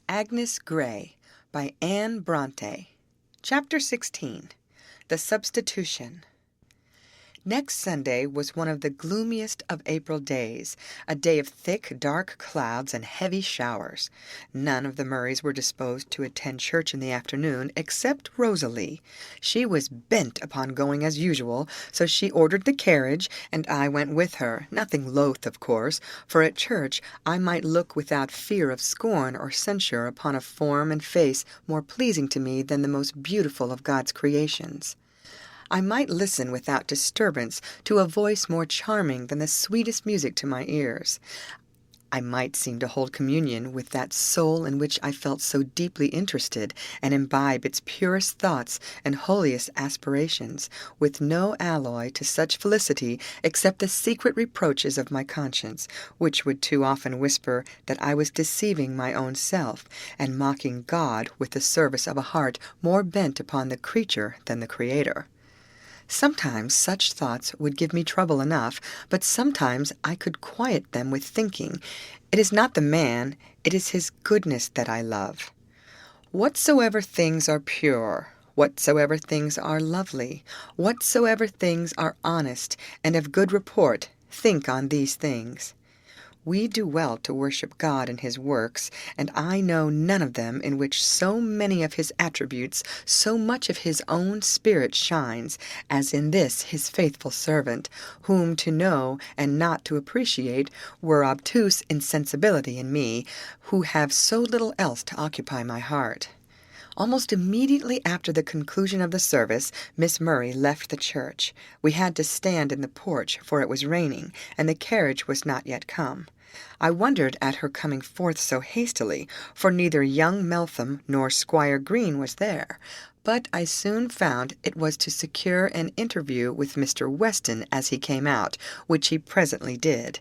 Agnes Gray by Anne Bronte. Chapter 16. The Substitution. Next Sunday was one of the gloomiest of April days, a day of thick, dark clouds and heavy showers. None of the Murrays were disposed to attend church in the afternoon, except Rosalie. She was bent upon going as usual, so she ordered the carriage, and I went with her, nothing loath, of course, for at church I might look without fear of scorn or censure upon a form and face more pleasing to me than the most beautiful of God's creations. I might listen without disturbance to a voice more charming than the sweetest music to my ears. I might seem to hold communion with that soul in which I felt so deeply interested, and imbibe its purest thoughts and holiest aspirations, with no alloy to such felicity except the secret reproaches of my conscience, which would too often whisper that I was deceiving my own self, and mocking God with the service of a heart more bent upon the creature than the Creator. Sometimes such thoughts would give me trouble enough, but sometimes I could quiet them with thinking, it is not the man, it is his goodness that I love. Whatsoever things are pure, whatsoever things are lovely, whatsoever things are honest and of good report, think on these things. We do well to worship God in his works, and I know none of them in which so many of his attributes, so much of his own spirit shines, as in this his faithful servant, whom to know and not to appreciate were obtuse insensibility in me, who have so little else to occupy my heart. Almost immediately after the conclusion of the service, Miss Murray left the church. We had to stand in the porch, for it was raining, and the carriage was not yet come. I wondered at her coming forth so hastily, for neither young Meltham nor Squire Green was there, but I soon found it was to secure an interview with Mr. Weston as he came out, which he presently did.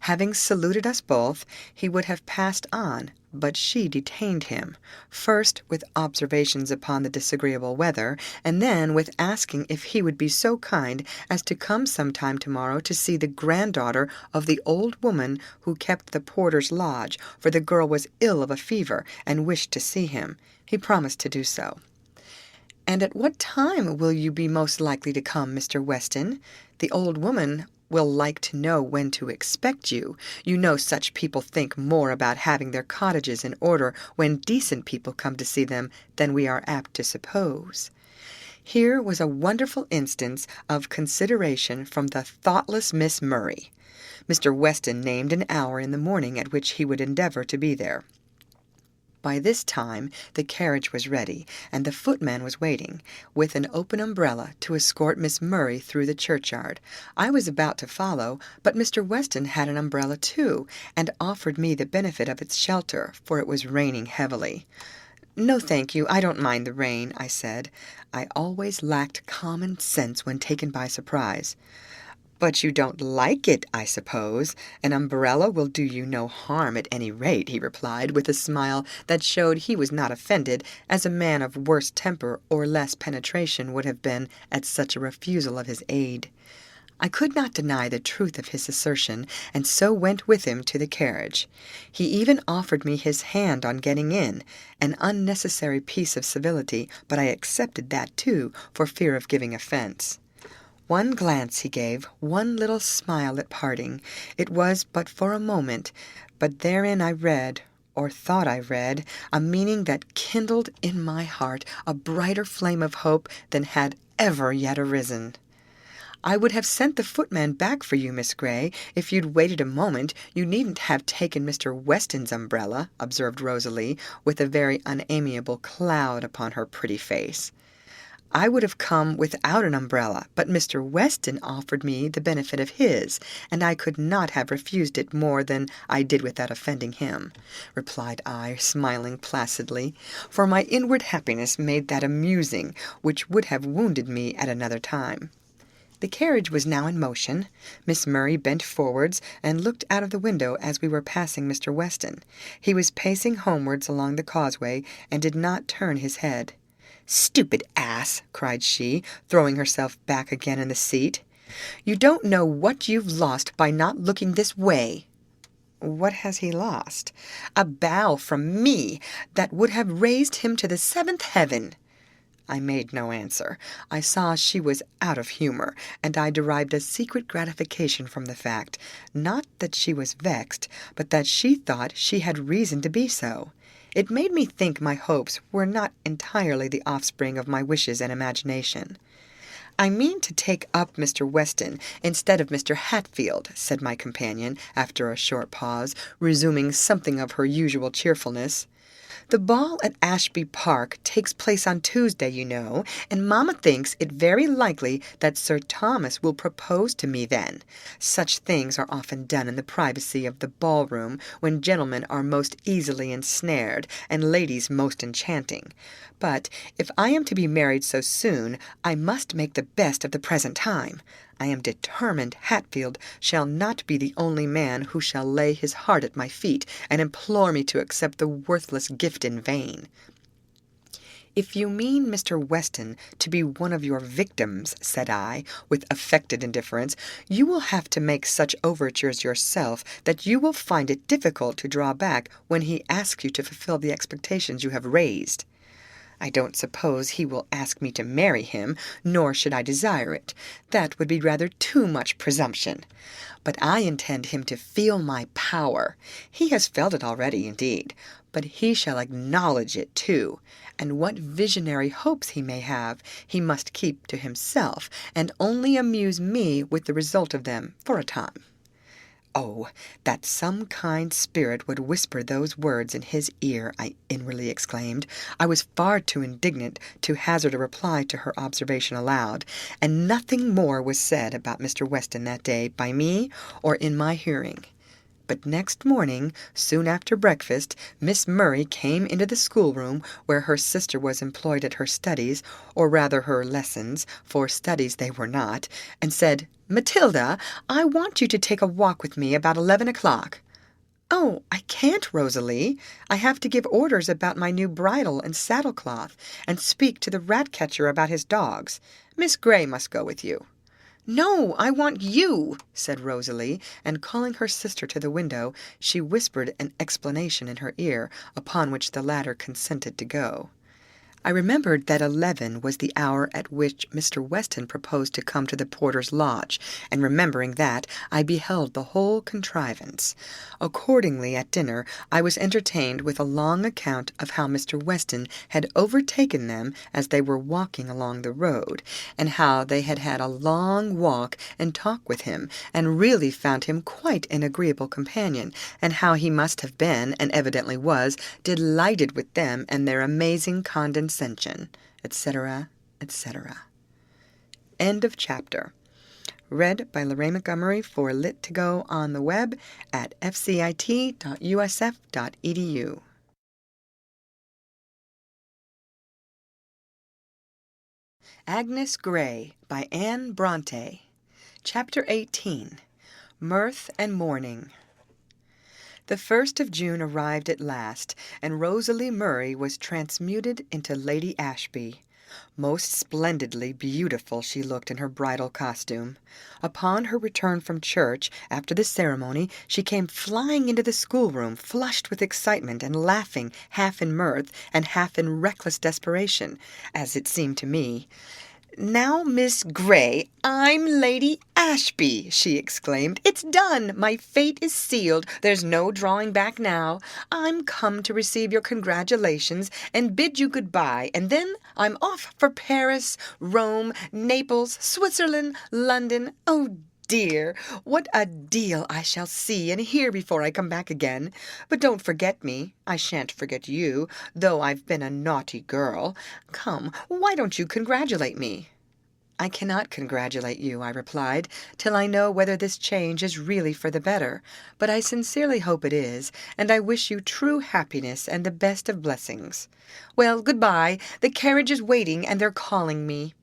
Having saluted us both, he would have passed on, but she detained him, first with observations upon the disagreeable weather, and then with asking if he would be so kind as to come some time tomorrow to see the granddaughter of the old woman who kept the porter's lodge, for the girl was ill of a fever and wished to see him. He promised to do so. "And at what time will you be most likely to come, Mr. Weston? The old woman will like to know when to expect you. You know such people think more about having their cottages in order when decent people come to see them than we are apt to suppose." Here was a wonderful instance of consideration from the thoughtless Miss Murray. Mr. Weston named an hour in the morning at which he would endeavor to be there. By this time the carriage was ready, and the footman was waiting, with an open umbrella, to escort Miss Murray through the churchyard. I was about to follow, but Mr. Weston had an umbrella too, and offered me the benefit of its shelter, for it was raining heavily. "No, thank you, I don't mind the rain," I said. I always lacked common sense when taken by surprise. "But you don't like it, I suppose. An umbrella will do you no harm at any rate," he replied, with a smile that showed he was not offended, as a man of worse temper or less penetration would have been at such a refusal of his aid. I could not deny the truth of his assertion, and so went with him to the carriage. He even offered me his hand on getting in, an unnecessary piece of civility, but I accepted that too, for fear of giving offence. One glance he gave, one little smile at parting. It was but for a moment, but therein I read, or thought I read, a meaning that kindled in my heart a brighter flame of hope than had ever yet arisen. "I would have sent the footman back for you, Miss Gray. If you'd waited a moment, you needn't have taken Mr. Weston's umbrella," observed Rosalie, with a very unamiable cloud upon her pretty face. "I would have come without an umbrella, but Mr. Weston offered me the benefit of his, and I could not have refused it more than I did without offending him," replied I, smiling placidly, for my inward happiness made that amusing which would have wounded me at another time. The carriage was now in motion. Miss Murray bent forwards and looked out of the window as we were passing Mr. Weston. He was pacing homewards along the causeway, and did not turn his head. "Stupid ass!" cried she, throwing herself back again in the seat. "You don't know what you've lost by not looking this way." What has he lost? A bow from me that would have raised him to the seventh heaven. I made no answer. I saw she was out of humor, and I derived a secret gratification from the fact, not that she was vexed, but that she thought she had reason to be so. It made me think my hopes were not entirely the offspring of my wishes and imagination. "I mean to take up Mr. Weston instead of Mr. Hatfield," said my companion, after a short pause, resuming something of her usual cheerfulness. "The ball at Ashby Park takes place on Tuesday, you know, and mamma thinks it very likely that Sir Thomas will propose to me then. Such things are often done in the privacy of the ball-room, when gentlemen are most easily ensnared, and ladies most enchanting. But if I am to be married so soon, I must make the best of the present time. I am determined Hatfield shall not be the only man who shall lay his heart at my feet and implore me to accept the worthless gift in vain." "If you mean Mr. Weston to be one of your victims," said I, with affected indifference, "you will have to make such overtures yourself that you will find it difficult to draw back when he asks you to fulfill the expectations you have raised." "I don't suppose he will ask me to marry him, nor should I desire it. That would be rather too much presumption. But I intend him to feel my power. He has felt it already, indeed, but he shall acknowledge it too. And what visionary hopes he may have, he must keep to himself, and only amuse me with the result of them for a time." "Oh, that some kind spirit would whisper those words in his ear!" I inwardly exclaimed. I was far too indignant to hazard a reply to her observation aloud, and nothing more was said about Mr. Weston that day by me or in my hearing. But next morning, soon after breakfast, Miss Murray came into the schoolroom where her sister was employed at her studies, or rather her lessons, for studies they were not, and said, "Matilda, I want you to take a walk with me about 11 o'clock." "Oh, I can't, Rosalie. I have to give orders about my new bridle and saddle-cloth, and speak to the rat-catcher about his dogs. Miss Gray must go with you." "No, I want you," said Rosalie, and calling her sister to the window, she whispered an explanation in her ear, upon which the latter consented to go. I remembered that 11 was the hour at which Mr. Weston proposed to come to the porter's lodge, and remembering that, I beheld the whole contrivance. Accordingly, at dinner, I was entertained with a long account of how Mr. Weston had overtaken them as they were walking along the road, and how they had had a long walk and talk with him, and really found him quite an agreeable companion, and how he must have been, and evidently was, delighted with them and their amazing condescension, etc., etc. End of chapter. Read by Lorraine Montgomery for Lit2Go on the web at fcit.usf.edu. Agnes Gray by Anne Bronte. Chapter 18. Mirth and Mourning. The 1st of June arrived at last, and Rosalie Murray was transmuted into Lady Ashby. Most splendidly beautiful she looked in her bridal costume. Upon her return from church, after the ceremony, she came flying into the schoolroom, flushed with excitement, and laughing, half in mirth, and half in reckless desperation, as it seemed to me. "Now, Miss Gray, I'm Lady Ashby," she exclaimed. "It's done. My fate is sealed. There's no drawing back now. I'm come to receive your congratulations and bid you good-bye, and then I'm off for Paris, Rome, Naples, Switzerland, London. Oh, dear, what a deal I shall see and hear before I come back again. But don't forget me. I shan't forget you, though I've been a naughty girl. Come, why don't you congratulate me?" "I cannot congratulate you," I replied, "till I know whether this change is really for the better. But I sincerely hope it is, and I wish you true happiness and the best of blessings. Well, good-bye. The carriage is waiting, and they're calling me."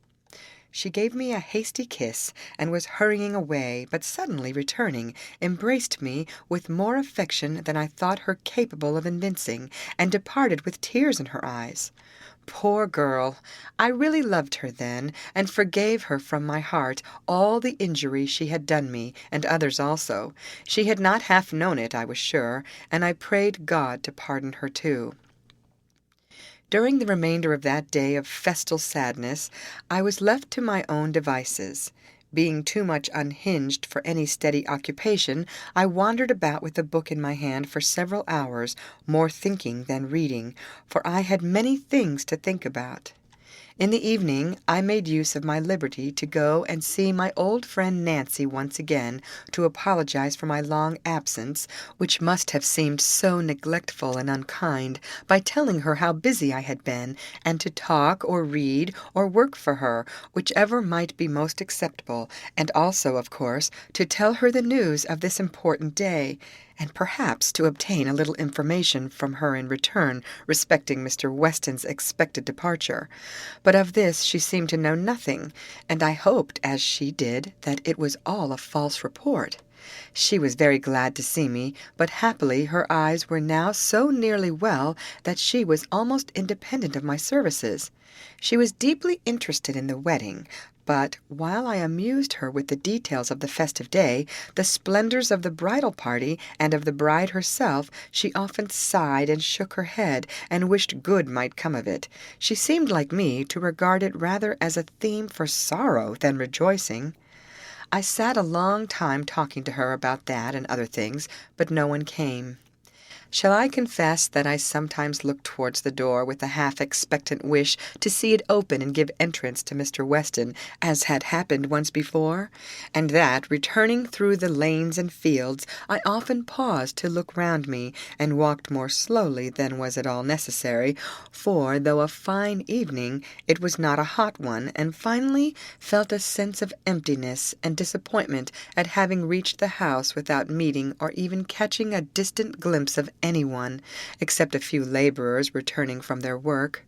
She gave me a hasty kiss, and was hurrying away, but suddenly returning, embraced me with more affection than I thought her capable of evincing, and departed with tears in her eyes. Poor girl! I really loved her then, and forgave her from my heart all the injury she had done me, and others also. She had not half known it, I was sure, and I prayed God to pardon her too. During the remainder of that day of festal sadness, I was left to my own devices. Being too much unhinged for any steady occupation, I wandered about with a book in my hand for several hours, more thinking than reading, for I had many things to think about. In the evening I made use of my liberty to go and see my old friend Nancy once again, to apologize for my long absence, which must have seemed so neglectful and unkind, by telling her how busy I had been, and to talk or read or work for her, whichever might be most acceptable, and also, of course, to tell her the news of this important day, and perhaps to obtain a little information from her in return respecting Mr. Weston's expected departure. But of this she seemed to know nothing, and I hoped, as she did, that it was all a false report. She was very glad to see me, but happily her eyes were now so nearly well that she was almost independent of my services. She was deeply interested in the wedding, but while I amused her with the details of the festive day, the splendors of the bridal party, and of the bride herself, she often sighed and shook her head, and wished good might come of it. She seemed, like me, to regard it rather as a theme for sorrow than rejoicing. I sat a long time talking to her about that and other things, but no one came. Shall I confess that I sometimes looked towards the door with a half-expectant wish to see it open and give entrance to Mr. Weston, as had happened once before? And that, returning through the lanes and fields, I often paused to look round me, and walked more slowly than was at all necessary, for, though a fine evening, it was not a hot one, and finally felt a sense of emptiness and disappointment at having reached the house without meeting or even catching a distant glimpse of anyone, except a few laborers returning from their work.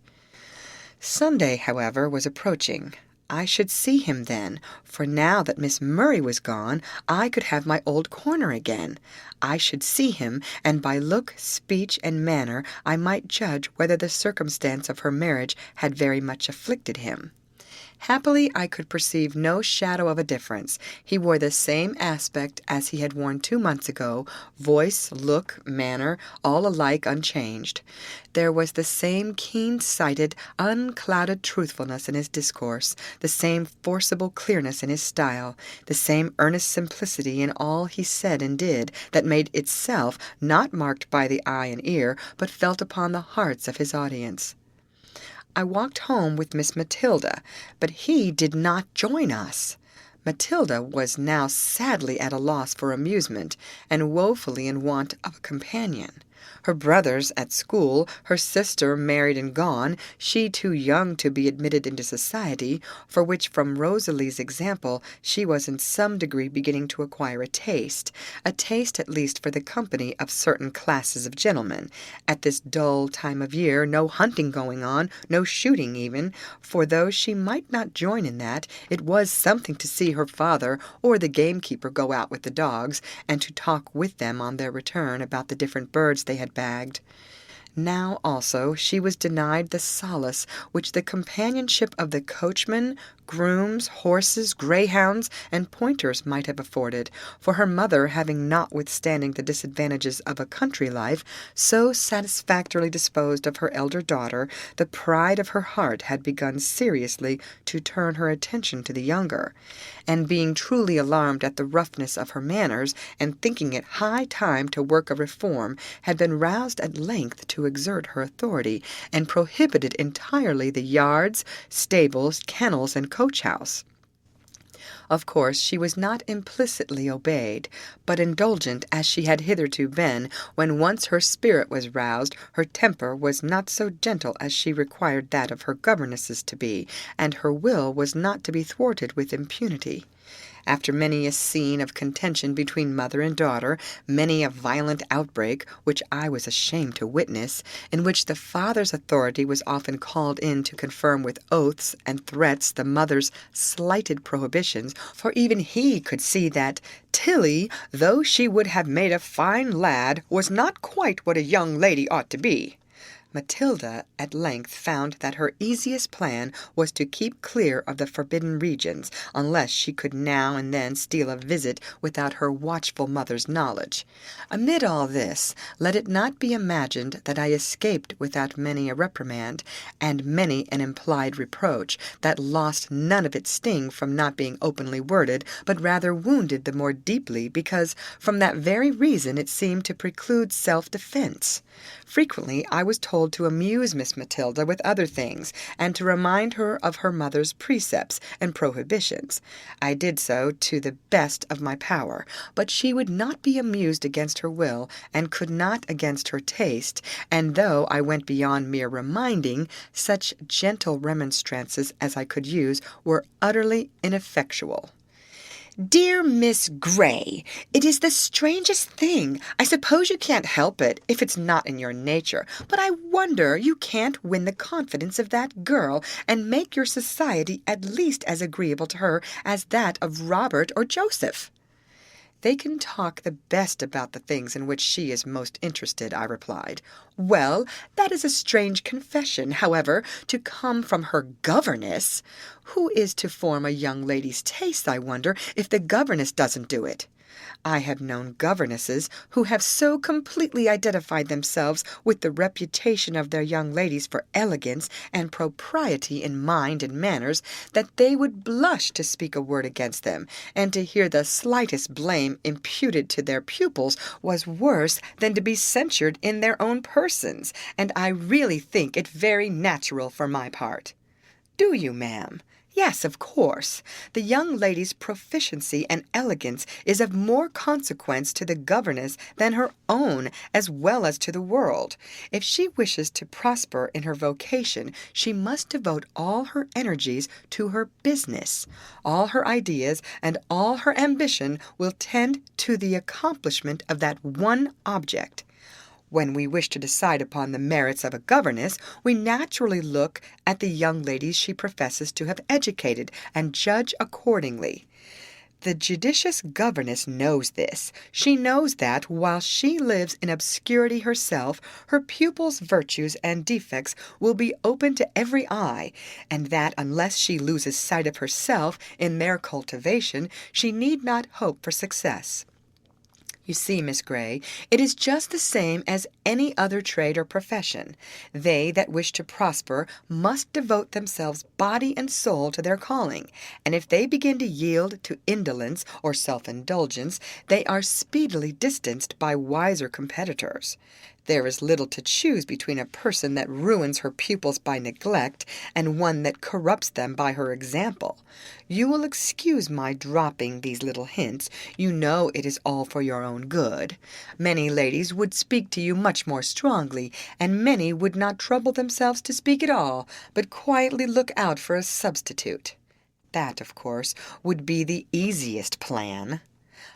Sunday, however, was approaching. I should see him then, for now that Miss Murray was gone, I could have my old corner again. I should see him, and by look, speech, and manner I might judge whether the circumstance of her marriage had very much afflicted him. Happily I could perceive no shadow of a difference. He wore the same aspect as he had worn 2 months ago, voice, look, manner, all alike unchanged. There was the same keen-sighted, unclouded truthfulness in his discourse, the same forcible clearness in his style, the same earnest simplicity in all he said and did, that made itself not marked by the eye and ear, but felt upon the hearts of his audience. I walked home with Miss Matilda, but he did not join us. Matilda was now sadly at a loss for amusement, and woefully in want of a companion. Her brothers at school, her sister married and gone, she too young to be admitted into society, for which from Rosalie's example she was in some degree beginning to acquire a taste at least for the company of certain classes of gentlemen. At this dull time of year, no hunting going on, no shooting even, for though she might not join in that, it was something to see her father or the gamekeeper go out with the dogs, and to talk with them on their return about the different birds they had bagged. Now also she was denied the solace which the companionship of the coachman, grooms, horses, greyhounds, and pointers might have afforded, for her mother having, notwithstanding the disadvantages of a country life, so satisfactorily disposed of her elder daughter, the pride of her heart had begun seriously to turn her attention to the younger, and being truly alarmed at the roughness of her manners, and thinking it high time to work a reform, had been roused at length to exert her authority, and prohibited entirely the yards, stables, kennels, and coach-house. Of course she was not implicitly obeyed, but indulgent as she had hitherto been. When once her spirit was roused, her temper was not so gentle as she required that of her governesses to be, and her will was not to be thwarted with impunity. After many a scene of contention between mother and daughter, many a violent outbreak, which I was ashamed to witness, in which the father's authority was often called in to confirm with oaths and threats the mother's slighted prohibitions, for even he could see that Tilly, though she would have made a fine lad, was not quite what a young lady ought to be. Matilda at length found that her easiest plan was to keep clear of the forbidden regions, unless she could now and then steal a visit without her watchful mother's knowledge. Amid all this, let it not be imagined that I escaped without many a reprimand, and many an implied reproach, that lost none of its sting from not being openly worded, but rather wounded the more deeply because, from that very reason, it seemed to preclude self-defense. Frequently I was told to amuse Miss Matilda with other things, and to remind her of her mother's precepts and prohibitions. I did so to the best of my power, but she would not be amused against her will, and could not against her taste, and though I went beyond mere reminding, such gentle remonstrances as I could use were utterly ineffectual. "Dear Miss Gray, it is the strangest thing. I suppose you can't help it, if it's not in your nature, but I wonder you can't win the confidence of that girl, and make your society at least as agreeable to her as that of Robert or Joseph." "They can talk the best about the things in which she is most interested," I replied. "Well, that is a strange confession, however, to come from her governess. Who is to form a young lady's taste, I wonder, if the governess doesn't do it? I have known governesses who have so completely identified themselves with the reputation of their young ladies for elegance and propriety in mind and manners, that they would blush to speak a word against them, and to hear the slightest blame imputed to their pupils was worse than to be censured in their own persons, and I really think it very natural for my part." "Do you, ma'am?" "Yes, of course. The young lady's proficiency and elegance is of more consequence to the governess than her own, as well as to the world. If she wishes to prosper in her vocation, she must devote all her energies to her business. All her ideas and all her ambition will tend to the accomplishment of that one object. When we wish to decide upon the merits of a governess, we naturally look at the young ladies she professes to have educated, and judge accordingly. The judicious governess knows this. She knows that, while she lives in obscurity herself, her pupils' virtues and defects will be open to every eye, and that unless she loses sight of herself in their cultivation, she need not hope for success. You see, Miss Gray, it is just the same as any other trade or profession. They that wish to prosper must devote themselves body and soul to their calling, and if they begin to yield to indolence or self-indulgence, they are speedily distanced by wiser competitors. There is little to choose between a person that ruins her pupils by neglect and one that corrupts them by her example. You will excuse my dropping these little hints. You know it is all for your own good. Many ladies would speak to you much more strongly, and many would not trouble themselves to speak at all, but quietly look out for a substitute. That, of course, would be the easiest plan.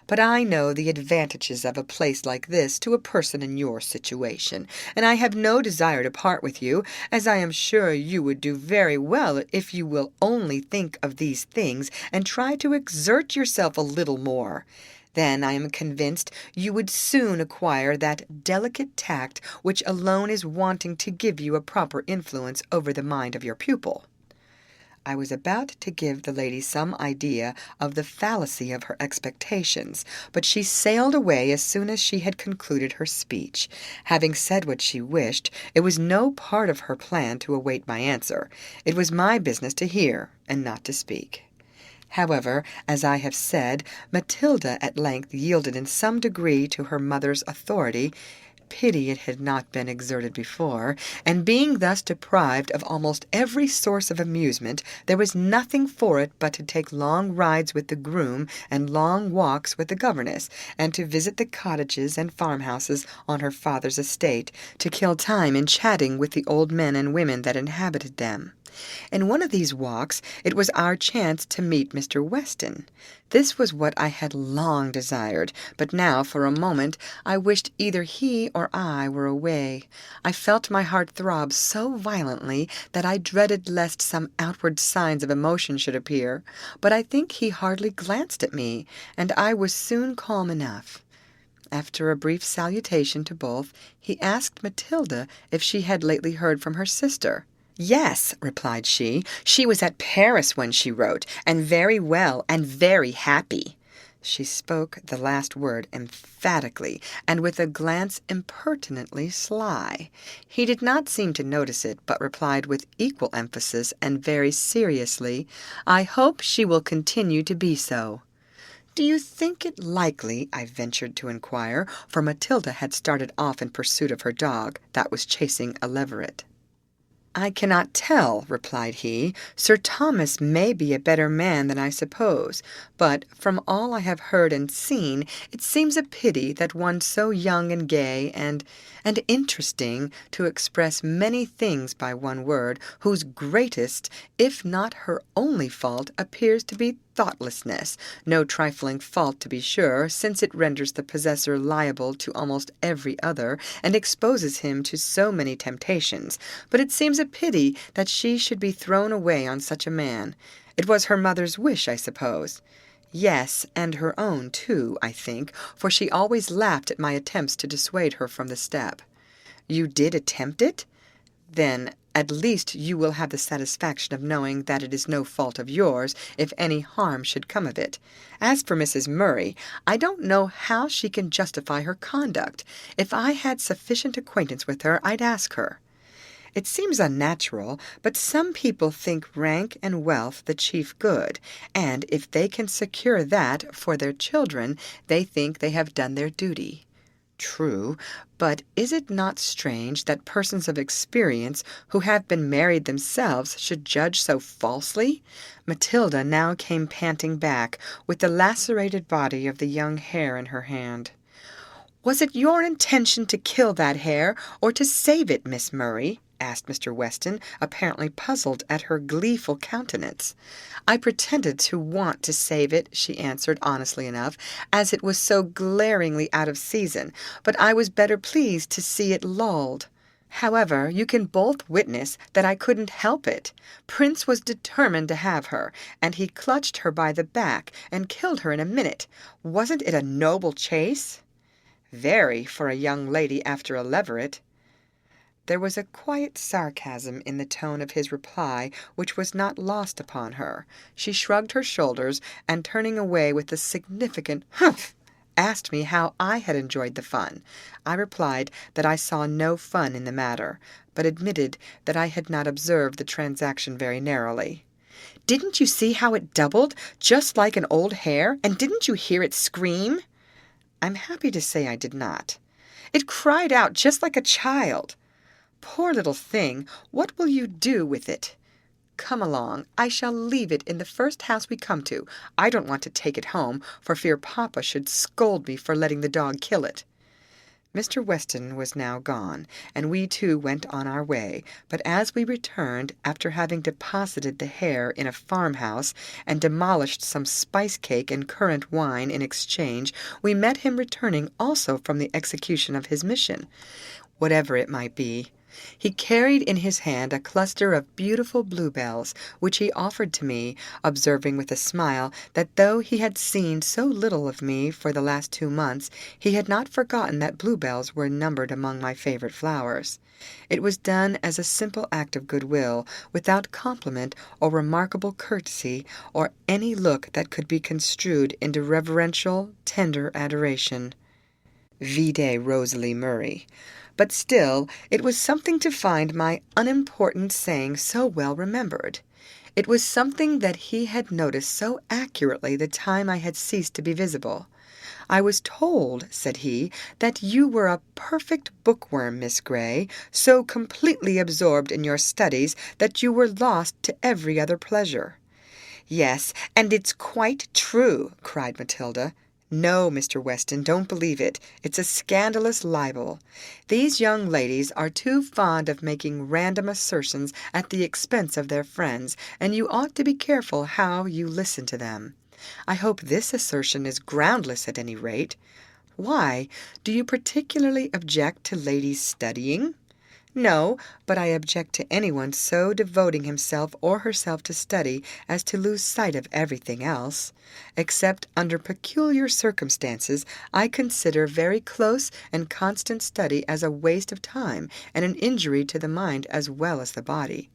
But I know the advantages of a place like this to a person in your situation, and I have no desire to part with you, as I am sure you would do very well if you will only think of these things and try to exert yourself a little more. Then I am convinced you would soon acquire that delicate tact which alone is wanting to give you a proper influence over the mind of your pupil." I was about to give the lady some idea of the fallacy of her expectations, but she sailed away as soon as she had concluded her speech. Having said what she wished, it was no part of her plan to await my answer. It was my business to hear, and not to speak. However, as I have said, Matilda at length yielded in some degree to her mother's authority. Pity it had not been exerted before, and being thus deprived of almost every source of amusement, there was nothing for it but to take long rides with the groom and long walks with the governess, and to visit the cottages and farmhouses on her father's estate, to kill time in chatting with the old men and women that inhabited them. In one of these walks it was our chance to meet Mr. Weston. This was what I had long desired, but now for a moment I wished either he or I were away. I felt my heart throb so violently that I dreaded lest some outward signs of emotion should appear, but I think he hardly glanced at me, and I was soon calm enough. After a brief salutation to both, he asked Matilda if she had lately heard from her sister. "Yes," replied she. "She was at Paris when she wrote, and very well, and very happy." She spoke the last word emphatically, and with a glance impertinently sly. He did not seem to notice it, but replied with equal emphasis and very seriously, "I hope she will continue to be so." "Do you think it likely," I ventured to inquire, for Matilda had started off in pursuit of her dog, that was chasing a leveret. "I cannot tell," replied he. "Sir Thomas may be a better man than I suppose, but from all I have heard and seen, it seems a pity that one so young and gay and interesting to express many things by one word, whose greatest, if not her only fault, appears to be thoughtlessness, no trifling fault to be sure, since it renders the possessor liable to almost every other, and exposes him to so many temptations, but it seems a pity that she should be thrown away on such a man. It was her mother's wish, I suppose." "Yes, and her own, too, I think, for she always laughed at my attempts to dissuade her from the step." "You did attempt it? Then at least you will have the satisfaction of knowing that it is no fault of yours if any harm should come of it. As for Mrs. Murray, I don't know how she can justify her conduct. If I had sufficient acquaintance with her, I'd ask her." "It seems unnatural, but some people think rank and wealth the chief good, and if they can secure that for their children, they think they have done their duty." "True, but is it not strange that persons of experience who have been married themselves should judge so falsely?" Matilda now came panting back, with the lacerated body of the young hare in her hand. "Was it your intention to kill that hare, or to save it, Miss Murray?" asked Mr. Weston, apparently puzzled at her gleeful countenance. "I pretended to want to save it," she answered honestly enough, "as it was so glaringly out of season, but I was better pleased to see it lulled. However, you can both witness that I couldn't help it. Prince was determined to have her, and he clutched her by the back and killed her in a minute. Wasn't it a noble chase?" "Very, for a young lady after a leveret." There was a quiet sarcasm in the tone of his reply which was not lost upon her. She shrugged her shoulders, and turning away with a significant "Humph!" asked me how I had enjoyed the fun. I replied that I saw no fun in the matter, but admitted that I had not observed the transaction very narrowly. "Didn't you see how it doubled, just like an old hare, and didn't you hear it scream?" I'm happy to say I did not. "It cried out just like a child." "Poor little thing, what will you do with it?" "Come along, I shall leave it in the first house we come to. I don't want to take it home, for fear papa should scold me for letting the dog kill it." Mr. Weston was now gone, and we too went on our way, but as we returned, after having deposited the hare in a farmhouse, and demolished some spice cake and currant wine in exchange, we met him returning also from the execution of his mission, whatever it might be. He carried in his hand a cluster of beautiful bluebells, which he offered to me, observing with a smile that though he had seen so little of me for the last 2 months, he had not forgotten that bluebells were numbered among my favorite flowers. It was done as a simple act of goodwill, without compliment or remarkable courtesy, or any look that could be construed into reverential, tender adoration. Vide Rosalie Murray. But still, it was something to find my unimportant saying so well remembered. It was something that he had noticed so accurately the time I had ceased to be visible. "I was told," said he, "that you were a perfect bookworm, Miss Gray, so completely absorbed in your studies that you were lost to every other pleasure." "Yes, and it's quite true," cried Matilda. "No, Mr. Weston, don't believe it. It's a scandalous libel. These young ladies are too fond of making random assertions at the expense of their friends, and you ought to be careful how you listen to them. I hope this assertion is groundless at any rate. Why, do you particularly object to ladies studying?" No, but I object to anyone so devoting himself or herself to study as to lose sight of everything else. Except under peculiar circumstances, I consider very close and constant study as a waste of time and an injury to the mind as well as the body.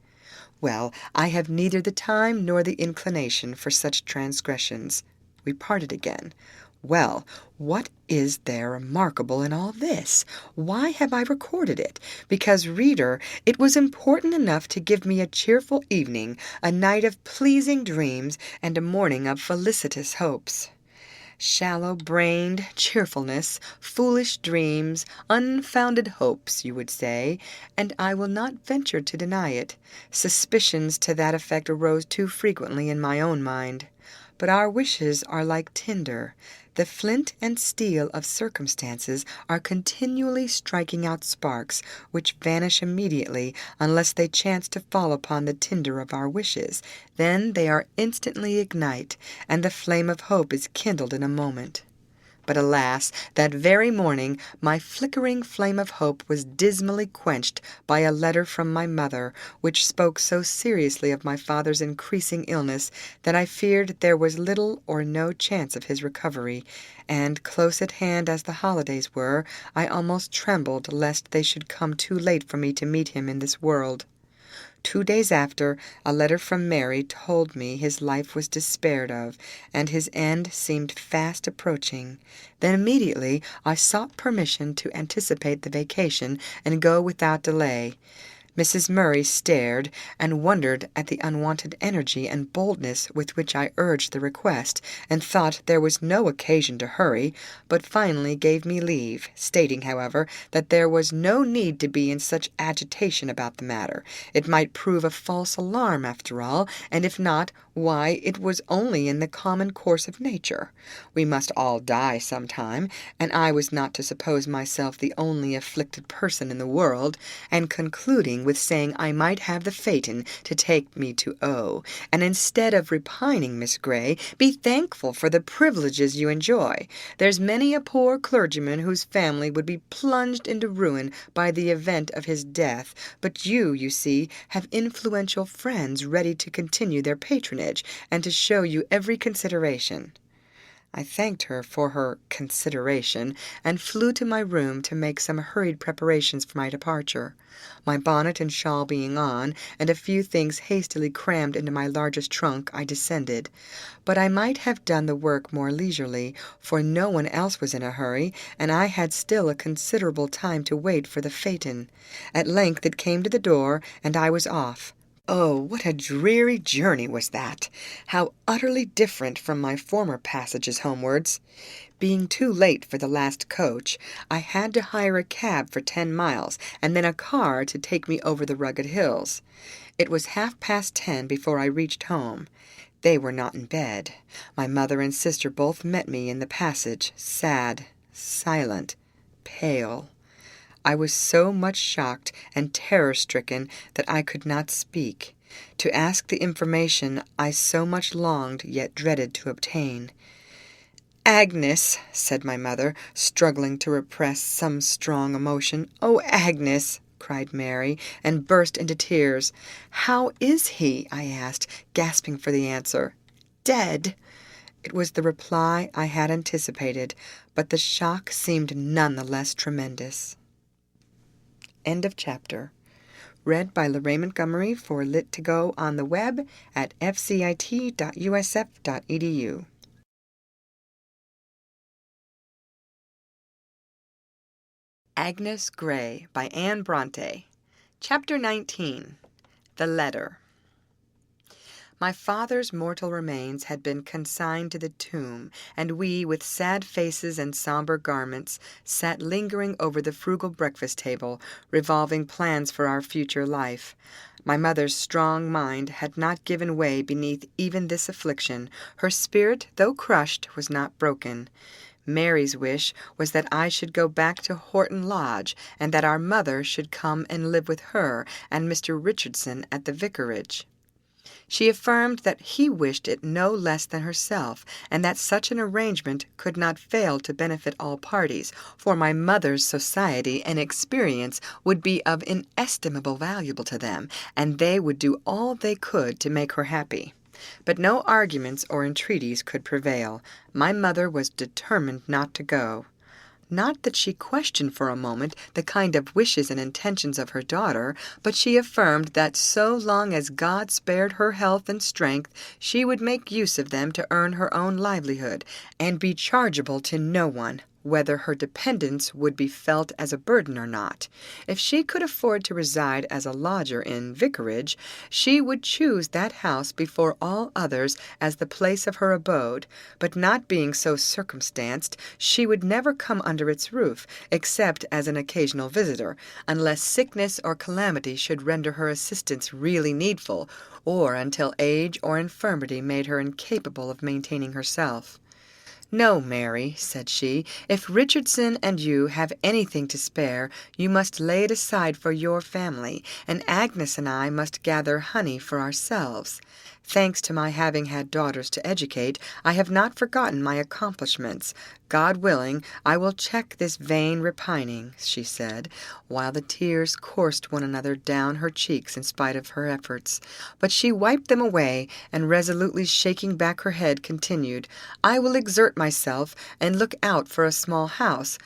Well, I have neither the time nor the inclination for such transgressions. We parted again. Well, what is there remarkable in all this? Why have I recorded it? Because, reader, it was important enough to give me a cheerful evening, a night of pleasing dreams, and a morning of felicitous hopes. Shallow-brained cheerfulness, foolish dreams, unfounded hopes, you would say, and I will not venture to deny it. Suspicions to that effect arose too frequently in my own mind. But our wishes are like tinder. The flint and steel of circumstances are continually striking out sparks, which vanish immediately unless they chance to fall upon the tinder of our wishes. Then they are instantly ignite, and the flame of hope is kindled in a moment. But alas, that very morning my flickering flame of hope was dismally quenched by a letter from my mother, which spoke so seriously of my father's increasing illness that I feared there was little or no chance of his recovery, and, close at hand as the holidays were, I almost trembled lest they should come too late for me to meet him in this world. 2 days after, a letter from Mary told me his life was despaired of, and his end seemed fast approaching. Then immediately I sought permission to anticipate the vacation and go without delay. Mrs. Murray stared and wondered at the unwonted energy and boldness with which I urged the request, and thought there was no occasion to hurry, but finally gave me leave, stating, however, that there was no need to be in such agitation about the matter. It might prove a false alarm, after all, and if not, why, it was only in the common course of nature. We must all die sometime, and I was not to suppose myself the only afflicted person in the world, and concluding with saying I might have the phaeton to take me to O, and instead of repining, Miss Gray, be thankful for the privileges you enjoy. There's many a poor clergyman whose family would be plunged into ruin by the event of his death, but you see, have influential friends ready to continue their patronage, and to show you every consideration. I thanked her for her consideration, and flew to my room to make some hurried preparations for my departure. My bonnet and shawl being on, and a few things hastily crammed into my largest trunk, I descended. But I might have done the work more leisurely, for no one else was in a hurry, and I had still a considerable time to wait for the phaeton. At length it came to the door, and I was off. Oh, what a dreary journey was that! How utterly different from my former passages homewards! Being too late for the last coach, I had to hire a cab for 10 miles, and then a car to take me over the rugged hills. It was 10:30 before I reached home. They were not in bed. My mother and sister both met me in the passage, sad, silent, pale. I was so much shocked and terror-stricken that I could not speak. To ask the information I so much longed yet dreaded to obtain. "Agnes," said my mother, struggling to repress some strong emotion. "Oh, Agnes!" cried Mary, and burst into tears. "How is he?" I asked, gasping for the answer. "Dead." It was the reply I had anticipated, but the shock seemed none the less tremendous. End of chapter. Read by Lorraine Montgomery for Lit2Go on the web at fcit.usf.edu. Agnes Gray by Anne Bronte. Chapter 19. The Letter. My father's mortal remains had been consigned to the tomb, and we, with sad faces and sombre garments, sat lingering over the frugal breakfast table, revolving plans for our future life. My mother's strong mind had not given way beneath even this affliction. Her spirit, though crushed, was not broken. Mary's wish was that I should go back to Horton Lodge, and that our mother should come and live with her and Mr. Richardson at the vicarage. She affirmed that he wished it no less than herself, and that such an arrangement could not fail to benefit all parties, for my mother's society and experience would be of inestimable value to them, and they would do all they could to make her happy. But no arguments or entreaties could prevail. My mother was determined not to go. Not that she questioned for a moment the kind of wishes and intentions of her daughter, but she affirmed that so long as God spared her health and strength, she would make use of them to earn her own livelihood, and be chargeable to no one, whether her dependence would be felt as a burden or not. If she could afford to reside as a lodger in vicarage, she would choose that house before all others as the place of her abode, but not being so circumstanced, she would never come under its roof, except as an occasional visitor, unless sickness or calamity should render her assistance really needful, or until age or infirmity made her incapable of maintaining herself. "No, Mary," said she, "if Richardson and you have anything to spare, you must lay it aside for your family, and Agnes and I must gather honey for ourselves. Thanks to my having had daughters to educate, I have not forgotten my accomplishments. God willing, I will check this vain repining," she said, while the tears coursed one another down her cheeks in spite of her efforts. But she wiped them away, and resolutely shaking back her head, continued, "I will exert myself, and look out for a small house,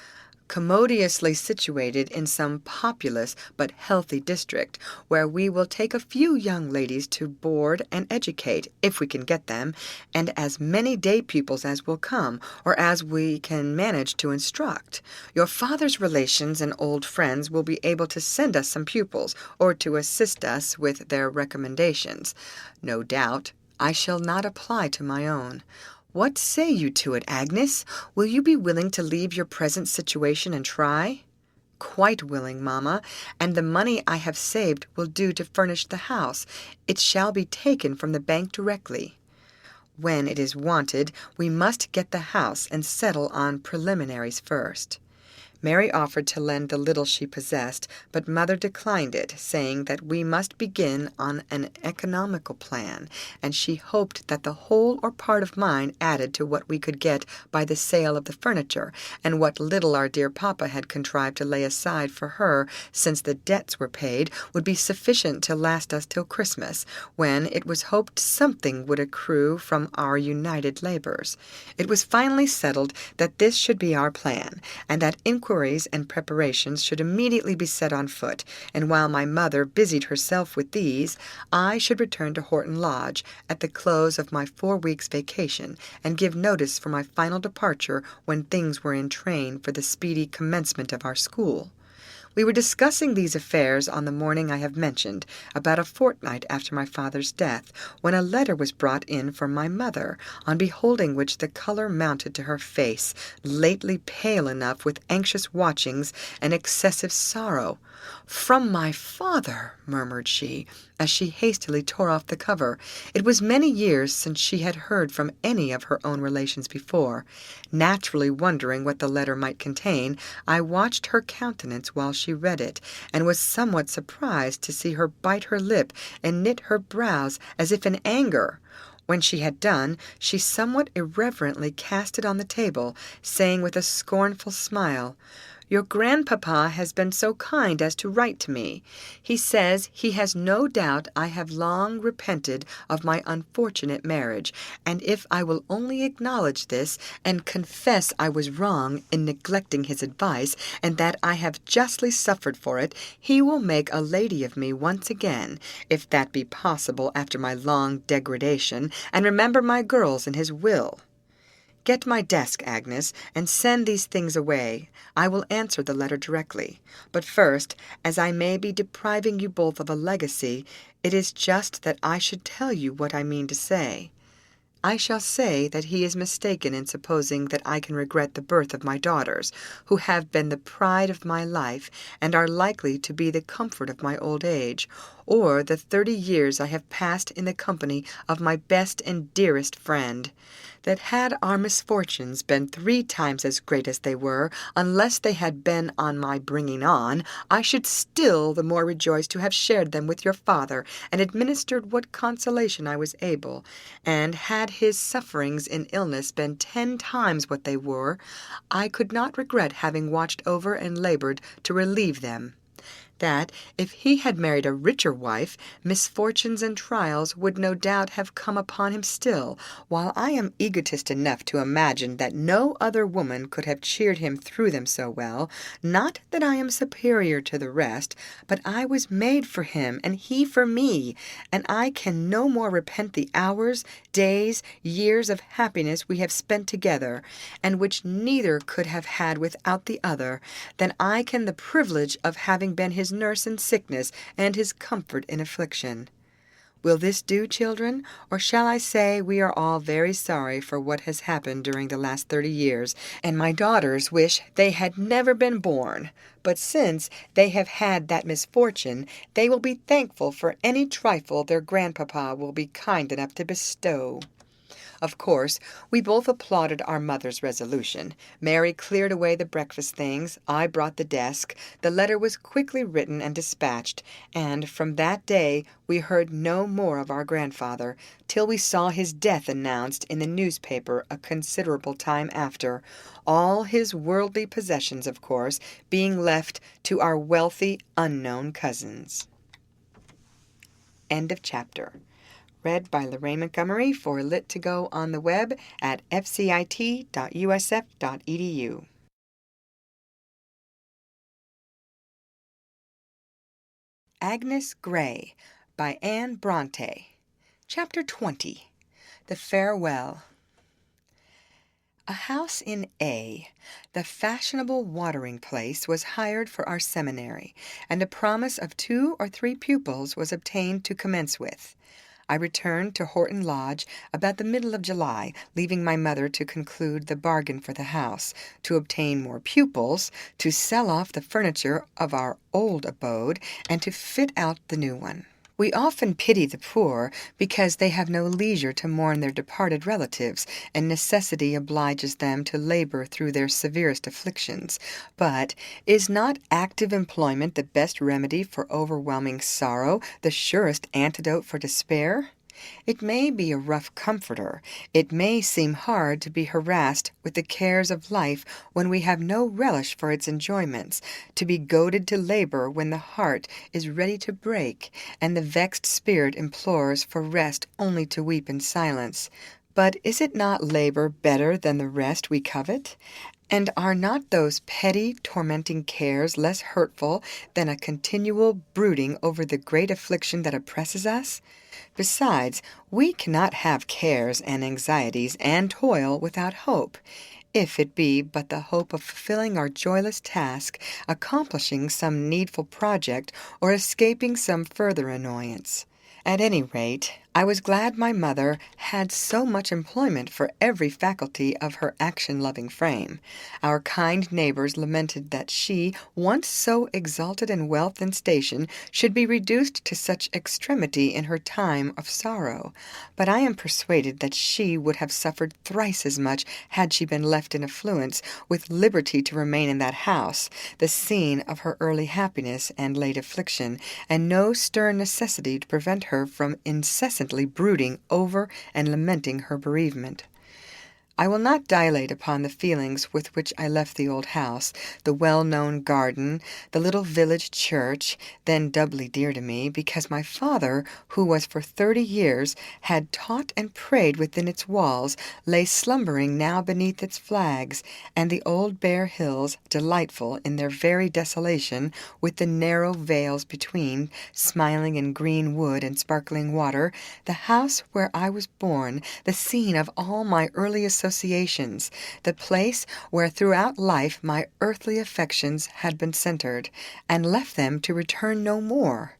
commodiously situated in some populous but healthy district, where we will take a few young ladies to board and educate, if we can get them, and as many day pupils as will come, or as we can manage to instruct. Your father's relations and old friends will be able to send us some pupils, or to assist us with their recommendations. No doubt I shall not apply to my own. What say you to it, Agnes? Will you be willing to leave your present situation and try?" "Quite willing, mamma, and the money I have saved will do to furnish the house. It shall be taken from the bank directly. When it is wanted, we must get the house and settle on preliminaries first." Mary offered to lend the little she possessed, but Mother declined it, saying that we must begin on an economical plan, and she hoped that the whole or part of mine added to what we could get by the sale of the furniture, and what little our dear papa had contrived to lay aside for her since the debts were paid would be sufficient to last us till Christmas, when it was hoped something would accrue from our united labors. It was finally settled that this should be our plan, and that inquiries and preparations should immediately be set on foot, and while my mother busied herself with these, I should return to Horton Lodge at the close of my 4 weeks' vacation, and give notice for my final departure when things were in train for the speedy commencement of our school. We were discussing these affairs on the morning I have mentioned, about a fortnight after my father's death, when a letter was brought in from my mother, on beholding which the color mounted to her face, lately pale enough with anxious watchings and excessive sorrow. "From my father!" murmured she, as she hastily tore off the cover. It was many years since she had heard from any of her own relations before. Naturally wondering what the letter might contain, I watched her countenance while she read it, and was somewhat surprised to see her bite her lip and knit her brows as if in anger. When she had done, she somewhat irreverently cast it on the table, saying with a scornful smile, "Your grandpapa has been so kind as to write to me. He says he has no doubt I have long repented of my unfortunate marriage, and if I will only acknowledge this, and confess I was wrong in neglecting his advice, and that I have justly suffered for it, he will make a lady of me once again, if that be possible after my long degradation, and remember my girls in his will. Get my desk, Agnes, and send these things away. I will answer the letter directly. But first, as I may be depriving you both of a legacy, it is just that I should tell you what I mean to say. I shall say that he is mistaken in supposing that I can regret the birth of my daughters, who have been the pride of my life, and are likely to be the comfort of my old age, or the 30 years I have passed in the company of my best and dearest friend. that had our misfortunes been 3 times as great as they were, unless they had been on my bringing on, I should still the more rejoice to have shared them with your father, and administered what consolation I was able, and had his sufferings in illness been 10 times what they were, I could not regret having watched over and labored to relieve them. That, if he had married a richer wife, misfortunes and trials would no doubt have come upon him still, while I am egotist enough to imagine that no other woman could have cheered him through them so well. Not that I am superior to the rest, but I was made for him, and he for me, and I can no more repent the hours, days, years of happiness we have spent together, and which neither could have had without the other, than I can the privilege of having been his nurse in sickness and his comfort in affliction. Will this do, children, or shall I say we are all very sorry for what has happened during the last 30 years, and my daughters wish they had never been born, but since they have had that misfortune, they will be thankful for any trifle their grandpapa will be kind enough to bestow. Of course, we both applauded our mother's resolution. Mary cleared away the breakfast things, I brought the desk, the letter was quickly written and dispatched, and from that day we heard no more of our grandfather, till we saw his death announced in the newspaper a considerable time after, all his worldly possessions, of course, being left to our wealthy, unknown cousins. End of chapter. Read by Lorraine Montgomery for Lit to Go on the web at fcit.usf.edu. Agnes Gray by Anne Bronte. Chapter 20. The Farewell. A house in A, the fashionable watering place, was hired for our seminary, and a promise of 2 or 3 pupils was obtained to commence with. I returned to Horton Lodge about the middle of July, leaving my mother to conclude the bargain for the house, to obtain more pupils, to sell off the furniture of our old abode, and to fit out the new one. We often pity the poor because they have no leisure to mourn their departed relatives, and necessity obliges them to labor through their severest afflictions. But is not active employment the best remedy for overwhelming sorrow, the surest antidote for despair? It may be a rough comforter. It may seem hard to be harassed with the cares of life when we have no relish for its enjoyments, to be goaded to labor when the heart is ready to break, and the vexed spirit implores for rest only to weep in silence. But is it not labor better than the rest we covet? And are not those petty, tormenting cares less hurtful than a continual brooding over the great affliction that oppresses us? Besides, we cannot have cares and anxieties and toil without hope, if it be but the hope of fulfilling our joyless task, accomplishing some needful project, or escaping some further annoyance. At any rate, I was glad my mother had so much employment for every faculty of her action-loving frame. Our kind neighbors lamented that she, once so exalted in wealth and station, should be reduced to such extremity in her time of sorrow. But I am persuaded that she would have suffered thrice as much had she been left in affluence, with liberty to remain in that house, the scene of her early happiness and late affliction, and no stern necessity to prevent her from incessantly brooding over and lamenting her bereavement. I will not dilate upon the feelings with which I left the old house, the well-known garden, the little village church, then doubly dear to me, because my father, who was for 30 years had taught and prayed within its walls, lay slumbering now beneath its flags, and the old bare hills, delightful in their very desolation, with the narrow vales between, smiling in green wood and sparkling water, the house where I was born, the scene of all my early associations, the place where throughout life my earthly affections had been centered, and left them to return no more.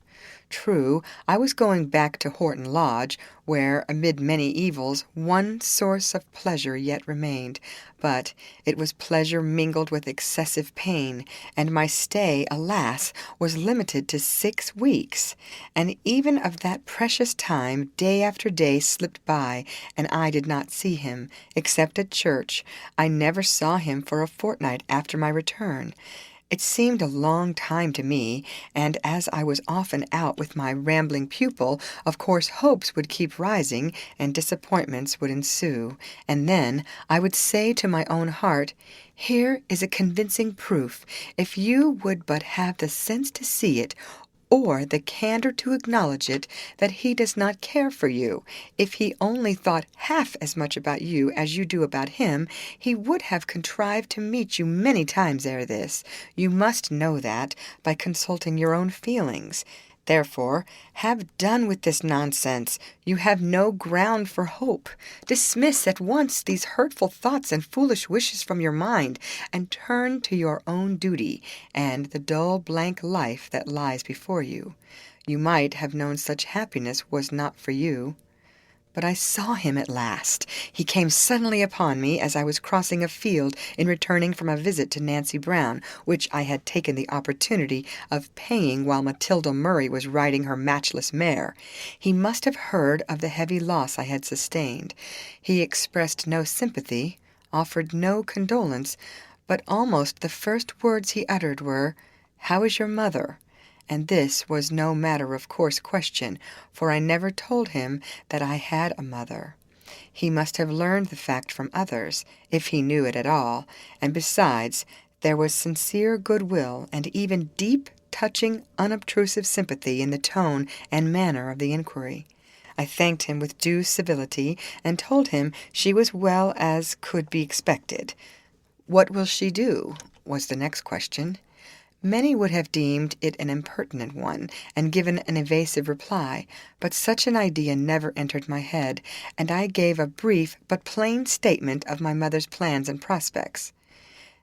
True, I was going back to Horton Lodge, where, amid many evils, one source of pleasure yet remained, but it was pleasure mingled with excessive pain, and my stay, alas, was limited to 6 weeks, and even of that precious time day after day slipped by, and I did not see him, except at church. I never saw him for a fortnight after my return. It seemed a long time to me, and as I was often out with my rambling pupil, of course hopes would keep rising, and disappointments would ensue, and then I would say to my own heart, "Here is a convincing proof, if you would but have the sense to see it, or the candor to acknowledge it, that he does not care for you. If he only thought half as much about you as you do about him, he would have contrived to meet you many times ere this. You must know that, by consulting your own feelings. Therefore, have done with this nonsense. You have no ground for hope. Dismiss at once these hurtful thoughts and foolish wishes from your mind, and turn to your own duty, and the dull blank life that lies before you. You might have known such happiness was not for you." But I saw him at last. He came suddenly upon me as I was crossing a field in returning from a visit to Nancy Brown, which I had taken the opportunity of paying while Matilda Murray was riding her matchless mare. He must have heard of the heavy loss I had sustained. He expressed no sympathy, offered no condolence, but almost the first words he uttered were, "How is your mother?" And this was no matter of course question, for I never told him that I had a mother. He must have learned the fact from others, if he knew it at all, and besides, there was sincere goodwill and even deep, touching, unobtrusive sympathy in the tone and manner of the inquiry. I thanked him with due civility, and told him she was well as could be expected. "What will she do?" was the next question. Many would have deemed it an impertinent one, and given an evasive reply, but such an idea never entered my head, and I gave a brief but plain statement of my mother's plans and prospects.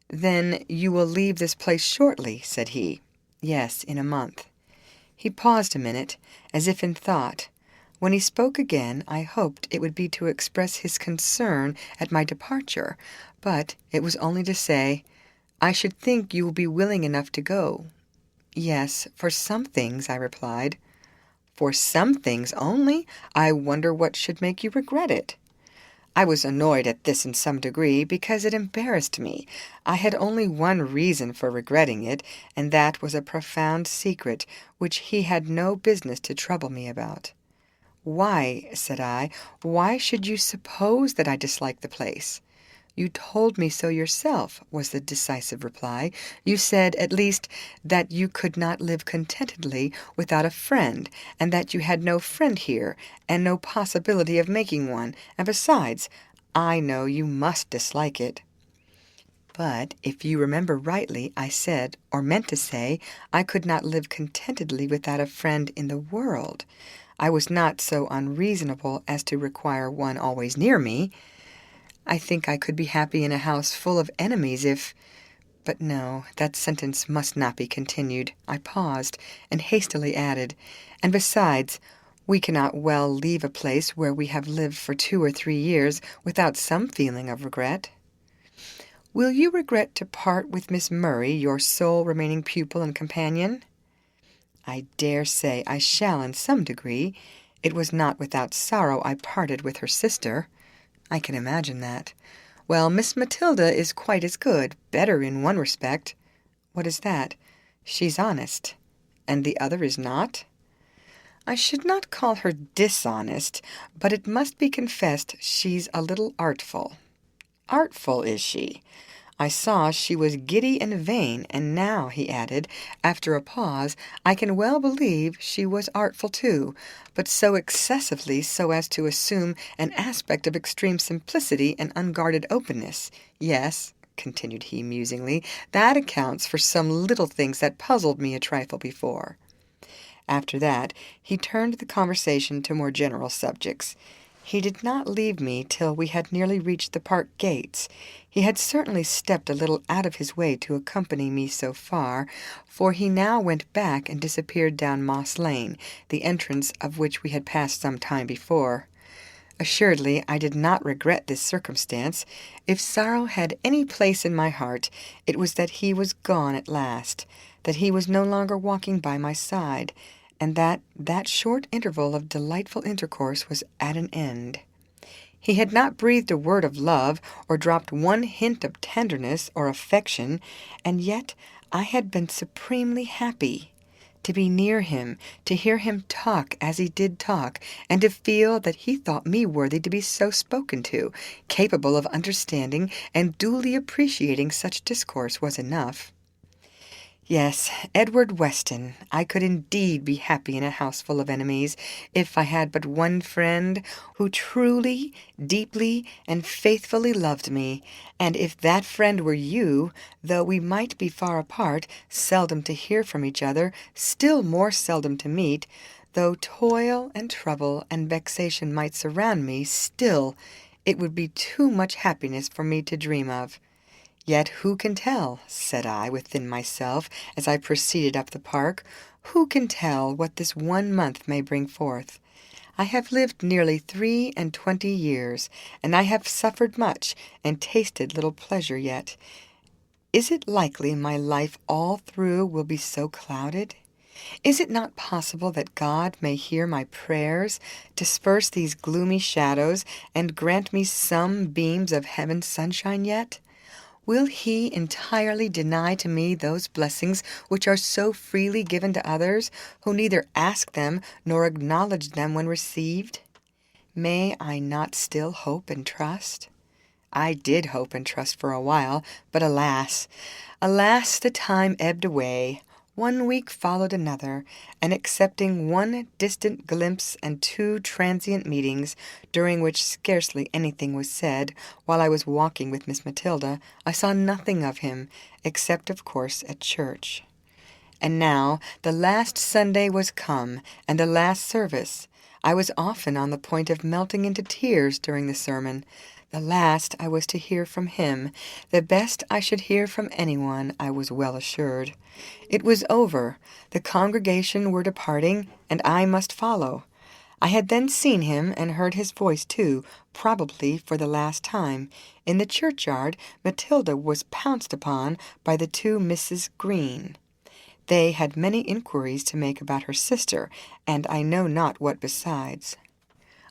"Then you will leave this place shortly," said he. "Yes, in a month." He paused a minute, as if in thought. When he spoke again, I hoped it would be to express his concern at my departure, but it was only to say, "I should think you will be willing enough to go." "Yes, for some things," I replied. "For some things only? I wonder what should make you regret it." I was annoyed at this in some degree, because it embarrassed me. I had only one reason for regretting it, and that was a profound secret, which he had no business to trouble me about. "Why," said I, "why should you suppose that I dislike the place?" "You told me so yourself," was the decisive reply. "You said, at least, that you could not live contentedly without a friend, and that you had no friend here, and no possibility of making one, and besides, I know you must dislike it." "But if you remember rightly, I said, or meant to say, I could not live contentedly without a friend in the world. I was not so unreasonable as to require one always near me. I think I could be happy in a house full of enemies if— But no, that sentence must not be continued. I paused, and hastily added, "And besides, we cannot well leave a place where we have lived for 2 or 3 years without some feeling of regret." "Will you regret to part with Miss Murray, your sole remaining pupil and companion?" "I dare say I shall in some degree. It was not without sorrow I parted with her sister." "I can imagine that." "Well, Miss Matilda is quite as good, better in one respect." "What is that?" "She's honest." "And the other is not?" "I should not call her dishonest, but it must be confessed she's a little artful." "Artful, is she? I saw she was giddy and vain, and now," he added, after a pause, "I can well believe she was artful too, but so excessively so as to assume an aspect of extreme simplicity and unguarded openness. Yes," continued he musingly, "that accounts for some little things that puzzled me a trifle before." After that, he turned the conversation to more general subjects. He did not leave me till we had nearly reached the park gates. He had certainly stepped a little out of his way to accompany me so far, for he now went back and disappeared down Moss Lane, the entrance of which we had passed some time before. Assuredly, I did not regret this circumstance. If sorrow had any place in my heart, it was that he was gone at last, that he was no longer walking by my side, and that short interval of delightful intercourse was at an end. He had not breathed a word of love, or dropped one hint of tenderness or affection, and yet I had been supremely happy. To be near him, to hear him talk as he did talk, and to feel that he thought me worthy to be so spoken to, capable of understanding and duly appreciating such discourse, was enough. Yes, Edward Weston, I could indeed be happy in a house full of enemies, if I had but one friend who truly, deeply, and faithfully loved me, and if that friend were you, though we might be far apart, seldom to hear from each other, still more seldom to meet, though toil and trouble and vexation might surround me, still it would be too much happiness for me to dream of. Yet who can tell, said I within myself as I proceeded up the park, who can tell what this 1 month may bring forth? I have lived nearly 23 years, and I have suffered much, and tasted little pleasure yet. Is it likely my life all through will be so clouded? Is it not possible that God may hear my prayers, disperse these gloomy shadows, and grant me some beams of heaven's sunshine yet? Will he entirely deny to me those blessings which are so freely given to others, who neither ask them nor acknowledge them when received? May I not still hope and trust? I did hope and trust for a while, but alas, alas, the time ebbed away. 1 week followed another, and excepting one distant glimpse and 2 transient meetings, during which scarcely anything was said, while I was walking with Miss Matilda, I saw nothing of him, except, of course, at church. And now the last Sunday was come, and the last service. I was often on the point of melting into tears during the sermon. The last I was to hear from him, the best I should hear from anyone, I was well assured. It was over. The congregation were departing, and I must follow. I had then seen him and heard his voice too, probably for the last time. In the churchyard, Matilda was pounced upon by the 2 Misses Green. They had many inquiries to make about her sister, and I know not what besides.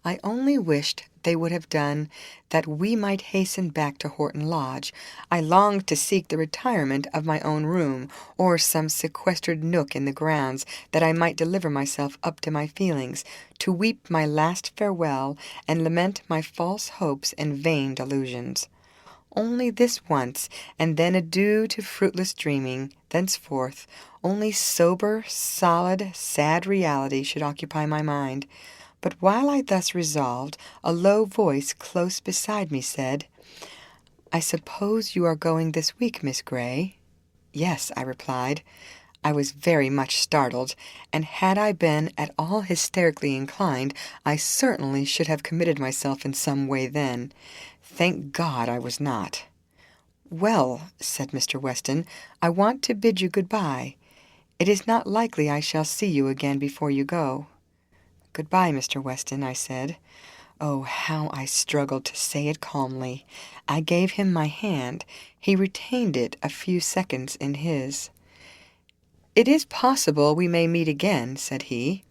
I only wished they would have done, that we might hasten back to Horton Lodge. I longed to seek the retirement of my own room, or some sequestered nook in the grounds, that I might deliver myself up to my feelings, to weep my last farewell, and lament my false hopes and vain delusions. Only this once, and then adieu to fruitless dreaming. Thenceforth, only sober, solid, sad reality should occupy my mind. But while I thus resolved, a low voice close beside me said, "I suppose you are going this week, Miss Gray?" "Yes," I replied. I was very much startled, and had I been at all hysterically inclined, I certainly should have committed myself in some way then. Thank God I was not. "Well," said Mr. Weston, "I want to bid you good-bye. It is not likely I shall see you again before you go." "Good-bye, Mr. Weston," I said. Oh, how I struggled to say it calmly. I gave him my hand. He retained it a few seconds in his. "It is possible we may meet again," said he.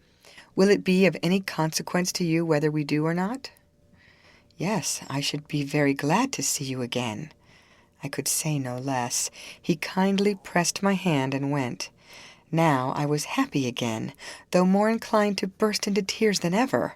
"Will it be of any consequence to you whether we do or not?" "Yes, I should be very glad to see you again." I could say no less. He kindly pressed my hand and went. Now I was happy again, though more inclined to burst into tears than ever.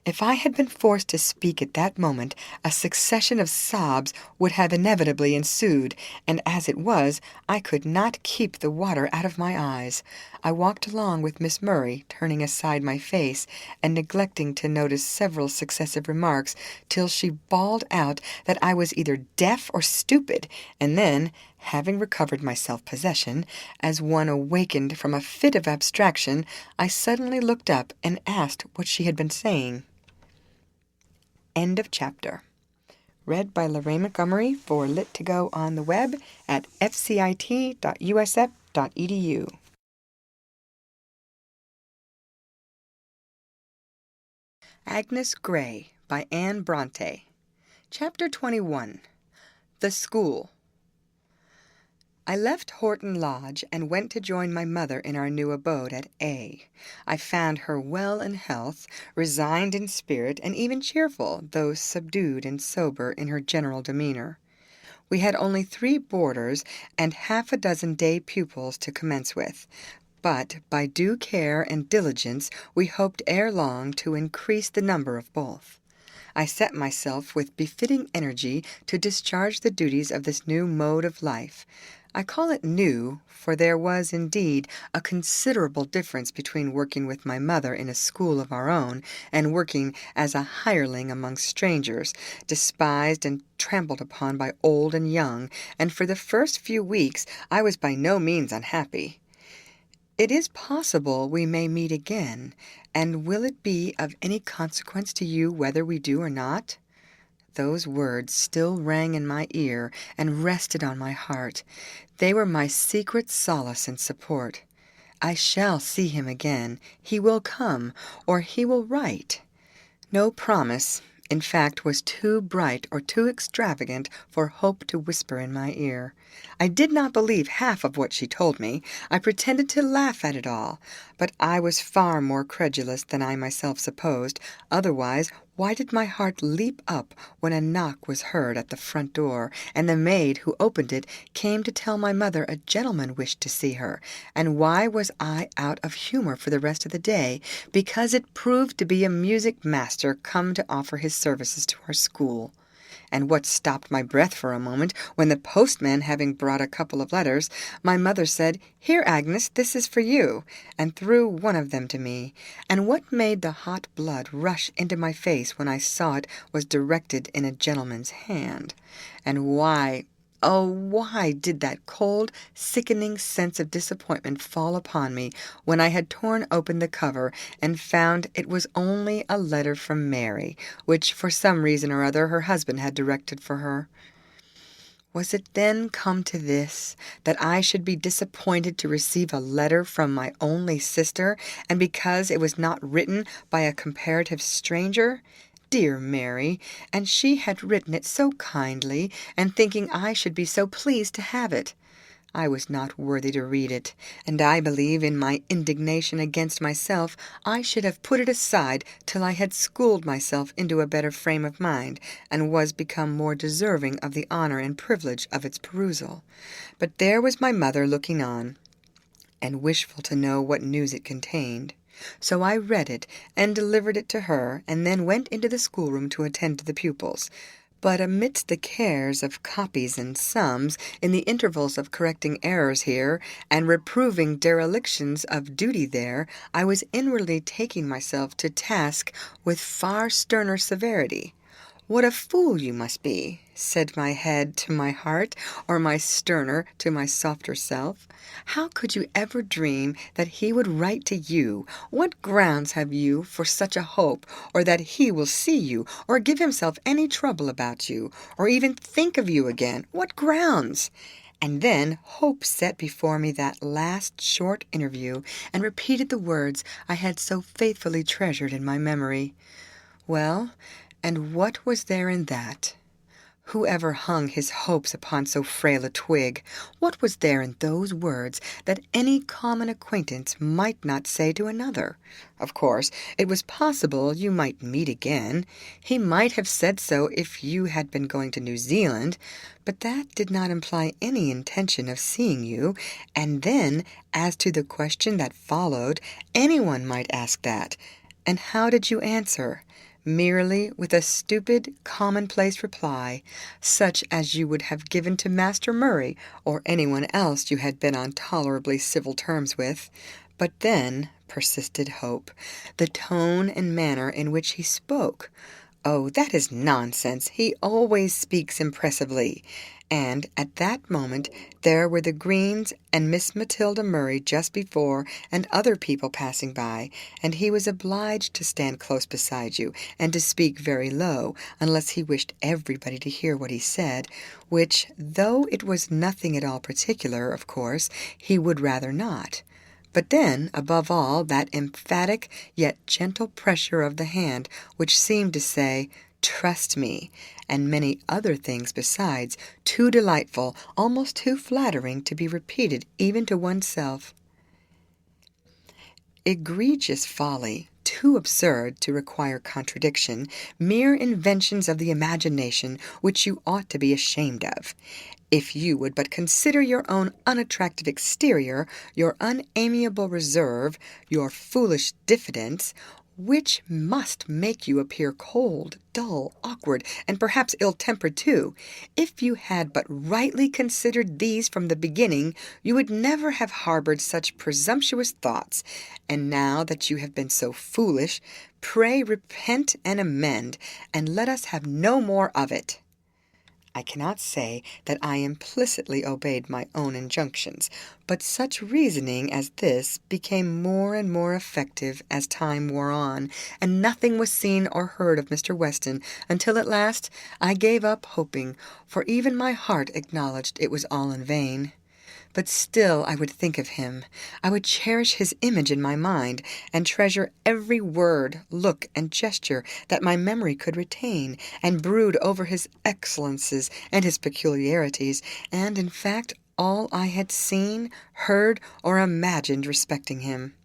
If I had been forced to speak at that moment, a succession of sobs would have inevitably ensued, and as it was, I could not keep the water out of my eyes. I walked along with Miss Murray, turning aside my face, and neglecting to notice several successive remarks, till she bawled out that I was either deaf or stupid, and then, having recovered my self-possession, as one awakened from a fit of abstraction, I suddenly looked up and asked what she had been saying. End of chapter. Read by Lorraine Montgomery for Lit2Go on the web at fcit.usf.edu. Agnes Gray by Anne Bronte. Chapter 21. The School. I left Horton Lodge and went to join my mother in our new abode at A. I found her well in health, resigned in spirit, and even cheerful, though subdued and sober in her general demeanor. We had only 3 boarders and half a dozen day pupils to commence with, but by due care and diligence we hoped ere long to increase the number of both. I set myself with befitting energy to discharge the duties of this new mode of life. I call it new, for there was, indeed, a considerable difference between working with my mother in a school of our own and working as a hireling among strangers, despised and trampled upon by old and young, and for the first few weeks I was by no means unhappy. It is possible we may meet again, and will it be of any consequence to you whether we do or not? Those words still rang in my ear and rested on my heart. They were my secret solace and support. I shall see him again. He will come, or he will write. No promise, in fact, was too bright or too extravagant for hope to whisper in my ear. I did not believe half of what she told me. I pretended to laugh at it all, but I was far more credulous than I myself supposed. Otherwise, why did my heart leap up when a knock was heard at the front door, and the maid who opened it came to tell my mother a gentleman wished to see her? And why was I out of humor for the rest of the day? Because it proved to be a music master come to offer his services to our school. And what stopped my breath for a moment, when the postman having brought a couple of letters, my mother said, "Here, Agnes, this is for you," and threw one of them to me. And what made the hot blood rush into my face when I saw it was directed in a gentleman's hand? And why, oh, why did that cold, sickening sense of disappointment fall upon me when I had torn open the cover and found it was only a letter from Mary, which for some reason or other her husband had directed for her? Was it then come to this, that I should be disappointed to receive a letter from my only sister, and because it was not written by a comparative stranger? Dear Mary, and she had written it so kindly, and thinking I should be so pleased to have it. I was not worthy to read it, and I believe in my indignation against myself I should have put it aside till I had schooled myself into a better frame of mind, and was become more deserving of the honor and privilege of its perusal. But there was my mother looking on, and wishful to know what news it contained. So I read it, and delivered it to her, and then went into the schoolroom to attend to the pupils. But amidst the cares of copies and sums, in the intervals of correcting errors here, and reproving derelictions of duty there, I was inwardly taking myself to task with far sterner severity. "What a fool you must be," said my head to my heart, or my sterner to my softer self. "How could you ever dream that he would write to you? What grounds have you for such a hope, or that he will see you, or give himself any trouble about you, or even think of you again? What grounds?" And then hope set before me that last short interview, and repeated the words I had so faithfully treasured in my memory. Well, and what was there in that? Who ever hung his hopes upon so frail a twig? What was there in those words that any common acquaintance might not say to another? Of course, it was possible you might meet again. He might have said so if you had been going to New Zealand, but that did not imply any intention of seeing you. And then, as to the question that followed, anyone might ask that. And how did you answer? Merely with a stupid, commonplace reply, such as you would have given to Master Murray or anyone else you had been on tolerably civil terms with. But then, persisted hope, the tone and manner in which he spoke. "Oh, that is nonsense. He always speaks impressively." And at that moment there were the Greens and Miss Matilda Murray just before, and other people passing by, and he was obliged to stand close beside you, and to speak very low, unless he wished everybody to hear what he said, which, though it was nothing at all particular, of course, he would rather not. But then, above all, that emphatic yet gentle pressure of the hand, which seemed to say, "Trust me," and many other things besides, too delightful, almost too flattering to be repeated even to oneself. Egregious folly, too absurd to require contradiction, mere inventions of the imagination which you ought to be ashamed of. If you would but consider your own unattractive exterior, your unamiable reserve, your foolish diffidence, which must make you appear cold, dull, awkward, and perhaps ill-tempered too. If you had but rightly considered these from the beginning, you would never have harbored such presumptuous thoughts. And now that you have been so foolish, pray repent and amend, and let us have no more of it. I cannot say that I implicitly obeyed my own injunctions, but such reasoning as this became more and more effective as time wore on, and nothing was seen or heard of Mr. Weston until at last I gave up hoping, for even my heart acknowledged it was all in vain. But still I would think of him. I would cherish his image in my mind, and treasure every word, look, and gesture that my memory could retain, and brood over his excellences and his peculiarities, and, in fact, all I had seen, heard, or imagined respecting him.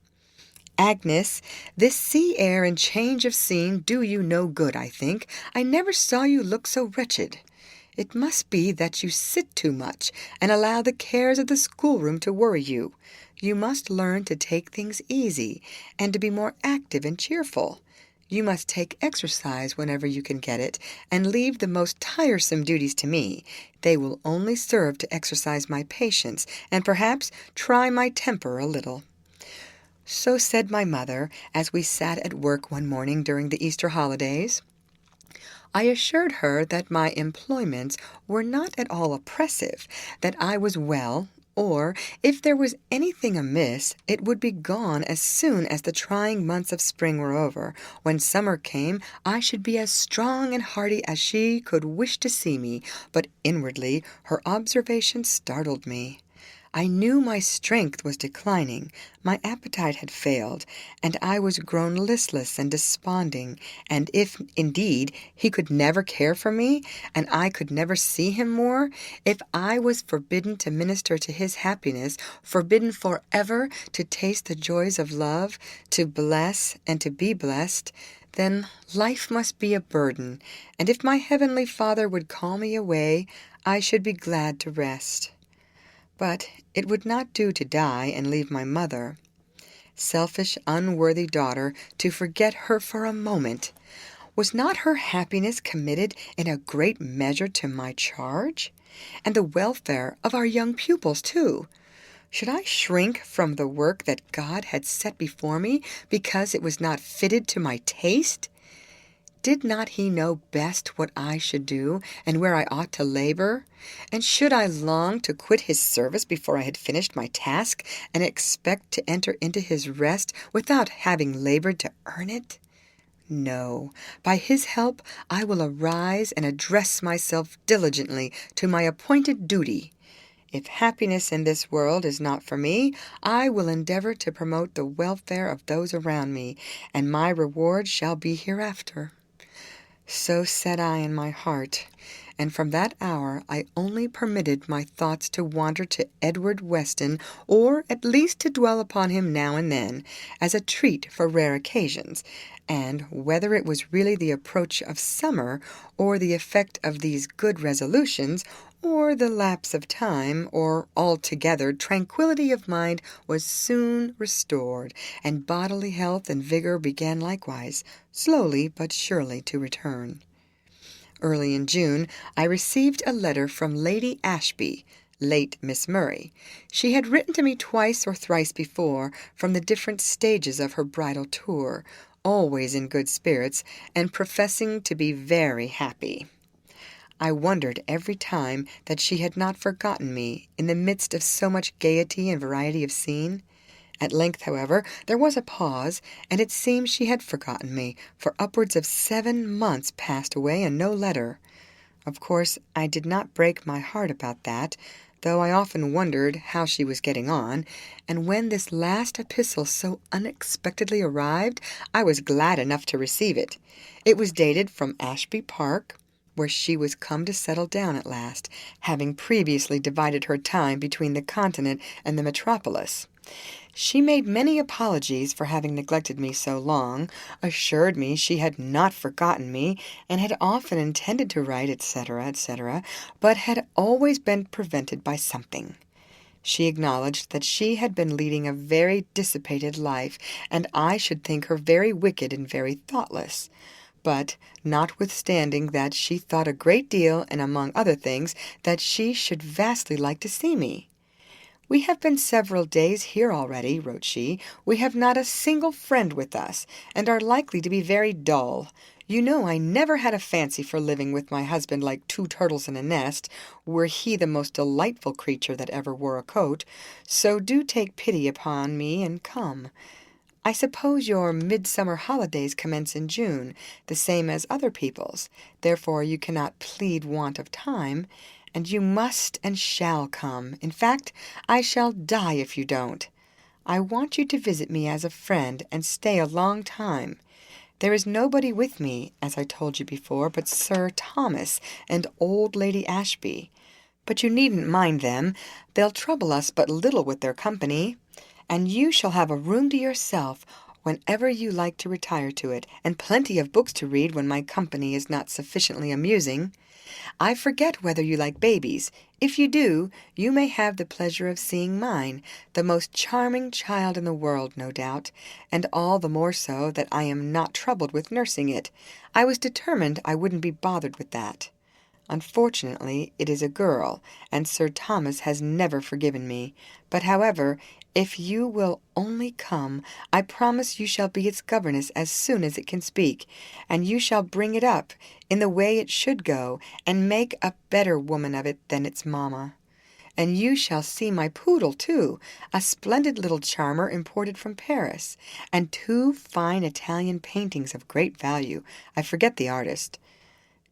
Agnes, this sea air and change of scene do you no good, I think. I never saw you look so wretched. It must be that you sit too much, and allow the cares of the schoolroom to worry you. You must learn to take things easy, and to be more active and cheerful. You must take exercise whenever you can get it, and leave the most tiresome duties to me. They will only serve to exercise my patience, and perhaps try my temper a little." So said my mother, as we sat at work one morning during the Easter holidays. I assured her that my employments were not at all oppressive, that I was well, or, if there was anything amiss, it would be gone as soon as the trying months of spring were over. When summer came, I should be as strong and hearty as she could wish to see me, but inwardly her observation startled me. I knew my strength was declining, my appetite had failed, and I was grown listless and desponding, and if, indeed, he could never care for me, and I could never see him more, if I was forbidden to minister to his happiness, forbidden forever to taste the joys of love, to bless and to be blessed, then life must be a burden, and if my heavenly Father would call me away, I should be glad to rest. But it would not do to die and leave my mother. Selfish, unworthy daughter, to forget her for a moment! Was not her happiness committed in a great measure to my charge? And the welfare of our young pupils, too? Should I shrink from the work that God had set before me because it was not fitted to my taste? Did not he know best what I should do, and where I ought to labor? And should I long to quit his service before I had finished my task, and expect to enter into his rest without having labored to earn it? No, by his help I will arise and address myself diligently to my appointed duty. If happiness in this world is not for me, I will endeavor to promote the welfare of those around me, and my reward shall be hereafter. So said I in my heart, and from that hour I only permitted my thoughts to wander to Edward Weston, or at least to dwell upon him now and then, as a treat for rare occasions, and whether it was really the approach of summer, or the effect of these good resolutions, or the lapse of time, or altogether tranquillity of mind was soon restored, and bodily health and vigor began likewise, slowly but surely, to return. Early in June I received a letter from Lady Ashby, late Miss Murray. She had written to me twice or thrice before from the different stages of her bridal tour, always in good spirits, and professing to be very happy. I wondered every time that she had not forgotten me in the midst of so much gaiety and variety of scene. At length, however, there was a pause, and it seemed she had forgotten me, for upwards of 7 months passed away and no letter. Of course, I did not break my heart about that, though I often wondered how she was getting on, and when this last epistle so unexpectedly arrived, I was glad enough to receive it. It was dated from Ashby Park, where she was come to settle down at last, having previously divided her time between the Continent and the metropolis. She made many apologies for having neglected me so long, assured me she had not forgotten me, and had often intended to write, etc., etc., but had always been prevented by something. She acknowledged that she had been leading a very dissipated life, and I should think her very wicked and very thoughtless. But, notwithstanding that she thought a great deal, and among other things, that she should vastly like to see me. "We have been several days here already," wrote she. "We have not a single friend with us, and are likely to be very dull. You know I never had a fancy for living with my husband like 2 turtles in a nest, were he the most delightful creature that ever wore a coat. So do take pity upon me and come. I suppose your midsummer holidays commence in June, the same as other people's. Therefore you cannot plead want of time, and you must and shall come. In fact, I shall die if you don't. I want you to visit me as a friend and stay a long time. There is nobody with me, as I told you before, but Sir Thomas and old Lady Ashby. But you needn't mind them. They'll trouble us but little with their company. And you shall have a room to yourself whenever you like to retire to it, and plenty of books to read when my company is not sufficiently amusing. I forget whether you like babies. If you do, you may have the pleasure of seeing mine, the most charming child in the world, no doubt, and all the more so that I am not troubled with nursing it. I was determined I wouldn't be bothered with that. Unfortunately, it is a girl, and Sir Thomas has never forgiven me. But, however, if you will only come, I promise you shall be its governess as soon as it can speak, and you shall bring it up in the way it should go, and make a better woman of it than its mamma. And you shall see my poodle, too, a splendid little charmer imported from Paris, and 2 fine Italian paintings of great value. I forget the artist.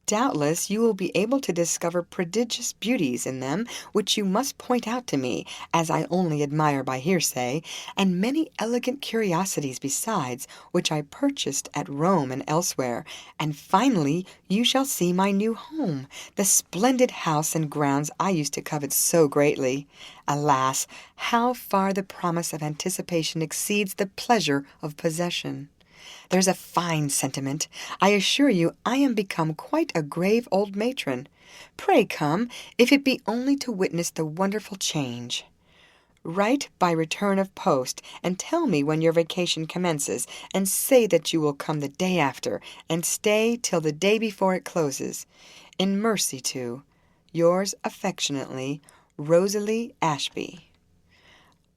Doubtless you will be able to discover prodigious beauties in them, which you must point out to me, as I only admire by hearsay, and many elegant curiosities besides, which I purchased at Rome and elsewhere. And finally you shall see my new home, the splendid house and grounds I used to covet so greatly. Alas, how far the promise of anticipation exceeds the pleasure of possession! There's a fine sentiment. I assure you I am become quite a grave old matron. Pray come, if it be only to witness the wonderful change. Write by return of post, and tell me when your vacation commences, and say that you will come the day after, and stay till the day before it closes. In mercy to, yours affectionately, Rosalie Ashby.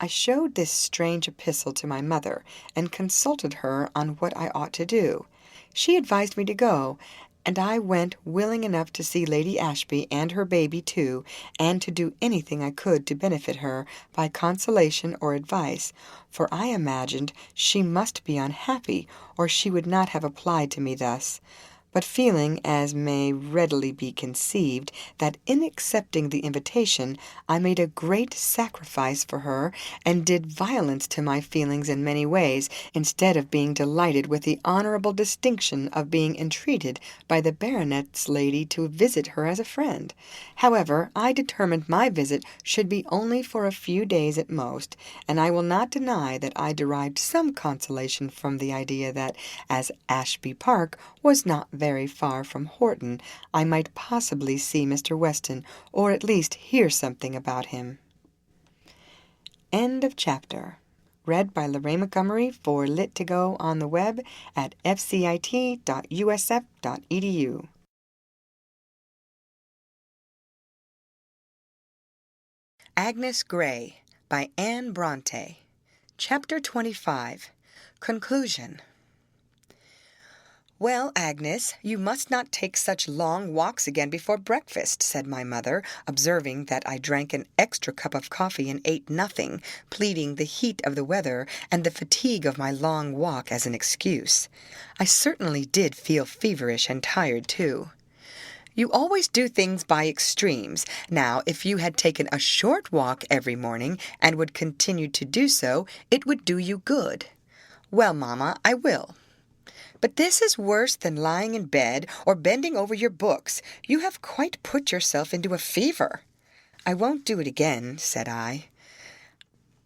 I showed this strange epistle to my mother, and consulted her on what I ought to do. She advised me to go, and I went willing enough to see Lady Ashby and her baby too, and to do anything I could to benefit her by consolation or advice, for I imagined she must be unhappy, or she would not have applied to me thus. But feeling, as may readily be conceived, that in accepting the invitation I made a great sacrifice for her, and did violence to my feelings in many ways, instead of being delighted with the honourable distinction of being entreated by the baronet's lady to visit her as a friend. However, I determined my visit should be only for a few days at most, and I will not deny that I derived some consolation from the idea that, as Ashby Park was not very far from Horton, I might possibly see Mr. Weston, or at least hear something about him. End of chapter. Read by Lorraine Montgomery for Lit2Go on the web at fcit.usf.edu. Agnes Gray by Anne Bronte. Chapter 25. Conclusion. "Well, Agnes, you must not take such long walks again before breakfast," said my mother, observing that I drank an extra cup of coffee and ate nothing, pleading the heat of the weather and the fatigue of my long walk as an excuse. I certainly did feel feverish and tired, too. "You always do things by extremes. Now, if you had taken a short walk every morning and would continue to do so, it would do you good." "Well, Mamma, I will." "But this is worse than lying in bed or bending over your books. You have quite put yourself into a fever." "I won't do it again," said I.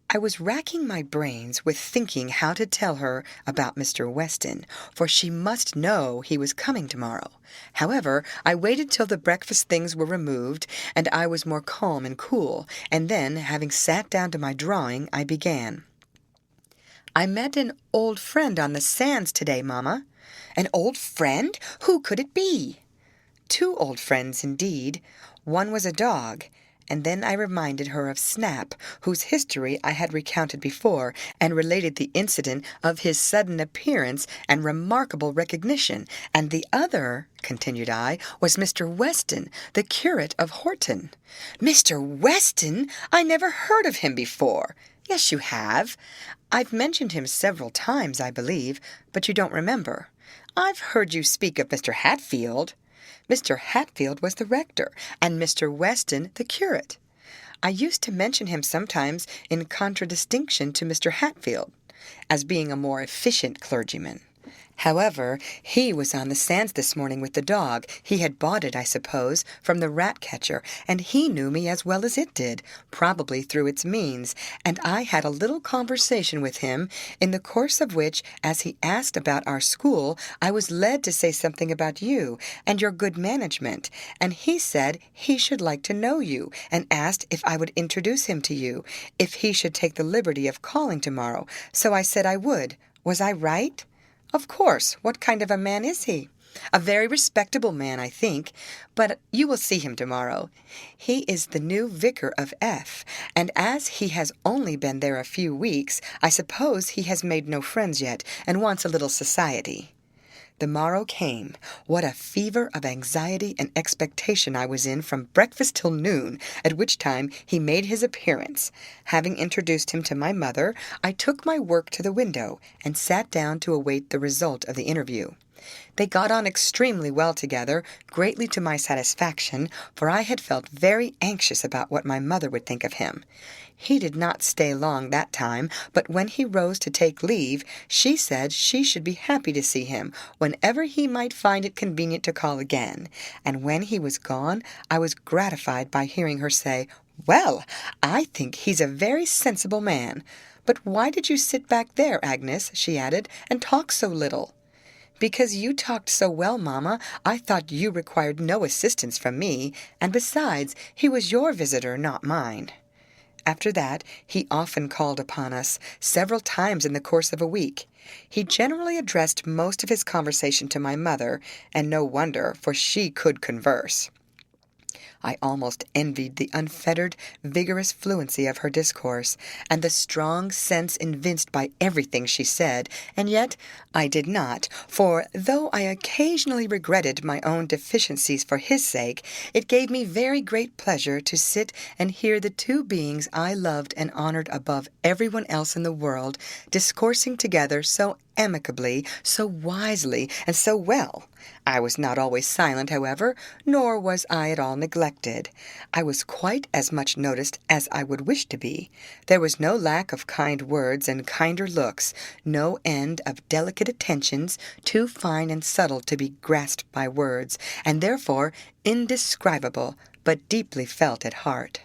I was racking my brains with thinking how to tell her about Mr. Weston, for she must know he was coming tomorrow. However, I waited till the breakfast things were removed, and I was more calm and cool, and then, having sat down to my drawing, I began. "I met an old friend on the sands today, Mamma." "An old friend? Who could it be?" "Two old friends, indeed. One was a dog." And then I reminded her of Snap, whose history I had recounted before, and related the incident of his sudden appearance and remarkable recognition. "And the other," continued I, "was Mr. Weston, the curate of Horton." "Mr. Weston? I never heard of him before." "Yes, you have. I've mentioned him several times, I believe, but you don't remember." "I've heard you speak of Mr. Hatfield." "Mr. Hatfield was the rector, and Mr. Weston the curate. I used to mention him sometimes in contradistinction to Mr. Hatfield, as being a more efficient clergyman. However, he was on the sands this morning with the dog. He had bought it, I suppose, from the rat-catcher, and he knew me as well as it did, probably through its means, and I had a little conversation with him, in the course of which, as he asked about our school, I was led to say something about you and your good management, and he said he should like to know you, and asked if I would introduce him to you, if he should take the liberty of calling tomorrow, so I said I would. Was I right?" "Of course. What kind of a man is he?" "A very respectable man, I think, but you will see him tomorrow. He is the new vicar of F, and as he has only been there a few weeks, I suppose he has made no friends yet, and wants a little society." The morrow came. What a fever of anxiety and expectation I was in from breakfast till noon, at which time he made his appearance. Having introduced him to my mother, I took my work to the window, and sat down to await the result of the interview. They got on extremely well together, greatly to my satisfaction, for I had felt very anxious about what my mother would think of him. He did not stay long that time, but when he rose to take leave, she said she should be happy to see him whenever he might find it convenient to call again, and when he was gone, I was gratified by hearing her say, "Well, I think he's a very sensible man. But why did you sit back there, Agnes," she added, "and talk so little?" "Because you talked so well, Mamma, I thought you required no assistance from me, and besides, he was your visitor, not mine." After that, he often called upon us, several times in the course of a week. He generally addressed most of his conversation to my mother, and no wonder, for she could converse. I almost envied the unfettered, vigorous fluency of her discourse, and the strong sense evinced by everything she said, and yet I did not, for though I occasionally regretted my own deficiencies for his sake, it gave me very great pleasure to sit and hear the two beings I loved and honored above everyone else in the world discoursing together so amicably, so wisely, and so well. I was not always silent, however, nor was I at all neglected. I was quite as much noticed as I would wish to be. There was no lack of kind words and kinder looks, no end of delicate attentions, too fine and subtle to be grasped by words, and therefore indescribable, but deeply felt at heart.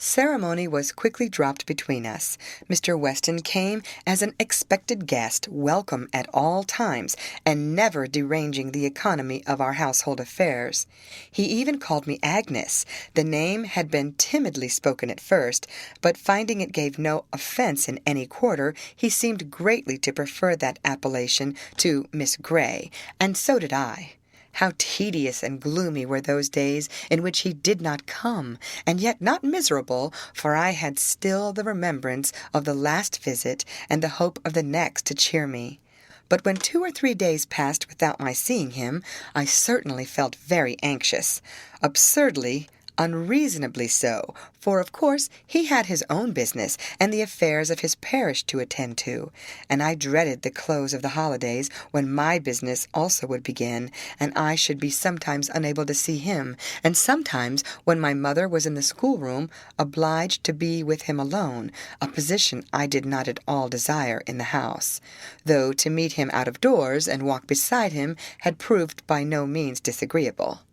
Ceremony was quickly dropped between us. Mr. Weston came as an expected guest, welcome at all times, and never deranging the economy of our household affairs. He even called me Agnes. The name had been timidly spoken at first, but finding it gave no offence in any quarter, he seemed greatly to prefer that appellation to Miss Gray, and so did I. How tedious and gloomy were those days in which he did not come, and yet not miserable, for I had still the remembrance of the last visit and the hope of the next to cheer me. But when 2 or 3 days passed without my seeing him, I certainly felt very anxious. Absurdly, unreasonably so, for of course he had his own business and the affairs of his parish to attend to, and I dreaded the close of the holidays, when my business also would begin, and I should be sometimes unable to see him, and sometimes, when my mother was in the schoolroom, obliged to be with him alone, a position I did not at all desire in the house, though to meet him out of doors and walk beside him had proved by no means disagreeable.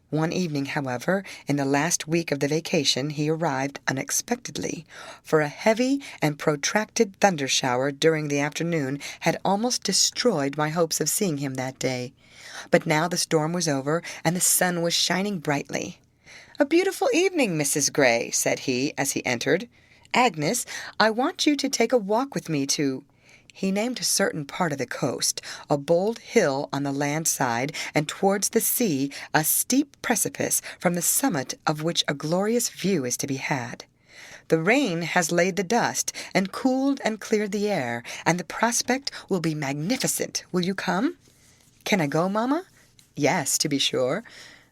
One evening, however, in the last week of the vacation, he arrived unexpectedly, for a heavy and protracted thunder-shower during the afternoon had almost destroyed my hopes of seeing him that day. But now the storm was over, and the sun was shining brightly. "A beautiful evening, Mrs. Gray," said he, as he entered. "Agnes, I want you to take a walk with me to—" He named a certain part of the coast, a bold hill on the land side, and towards the sea a steep precipice, from the summit of which a glorious view is to be had. "The rain has laid the dust, and cooled and cleared the air, and the prospect will be magnificent. Will you come?" "Can I go, mamma?" "Yes, to be sure."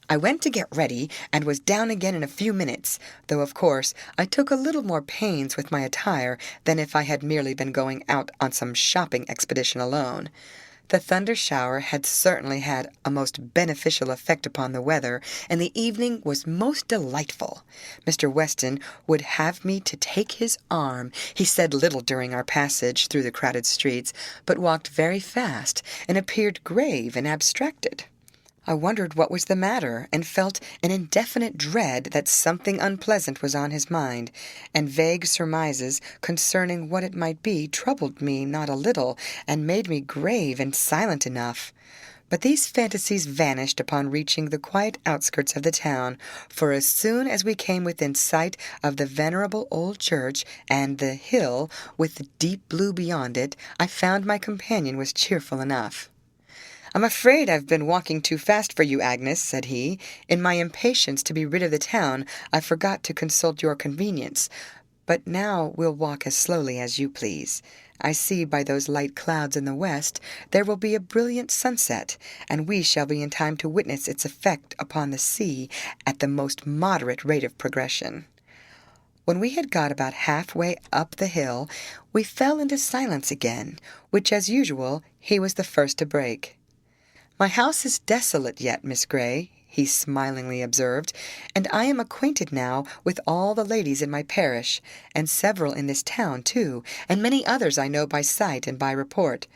I went to get ready, and was down again in a few minutes, though of course I took a little more pains with my attire than if I had merely been going out on some shopping expedition alone. The thunder-shower had certainly had a most beneficial effect upon the weather, and the evening was most delightful. Mr. Weston would have me to take his arm. He said little during our passage through the crowded streets, but walked very fast, and appeared grave and abstracted. I wondered what was the matter, and felt an indefinite dread that something unpleasant was on his mind, and vague surmises concerning what it might be troubled me not a little, and made me grave and silent enough. But these fantasies vanished upon reaching the quiet outskirts of the town, for as soon as we came within sight of the venerable old church and the hill with the deep blue beyond it, I found my companion was cheerful enough. "I'm afraid I've been walking too fast for you, Agnes," said he. "In my impatience to be rid of the town, I forgot to consult your convenience. But now we'll walk as slowly as you please. I see by those light clouds in the west there will be a brilliant sunset, and we shall be in time to witness its effect upon the sea at the most moderate rate of progression." When we had got about half-way up the hill, we fell into silence again, which, as usual, he was the first to break. "My house is desolate yet, Miss Gray," he smilingly observed, "and I am acquainted now with all the ladies in my parish, and several in this town, too, and many others I know by sight and by report.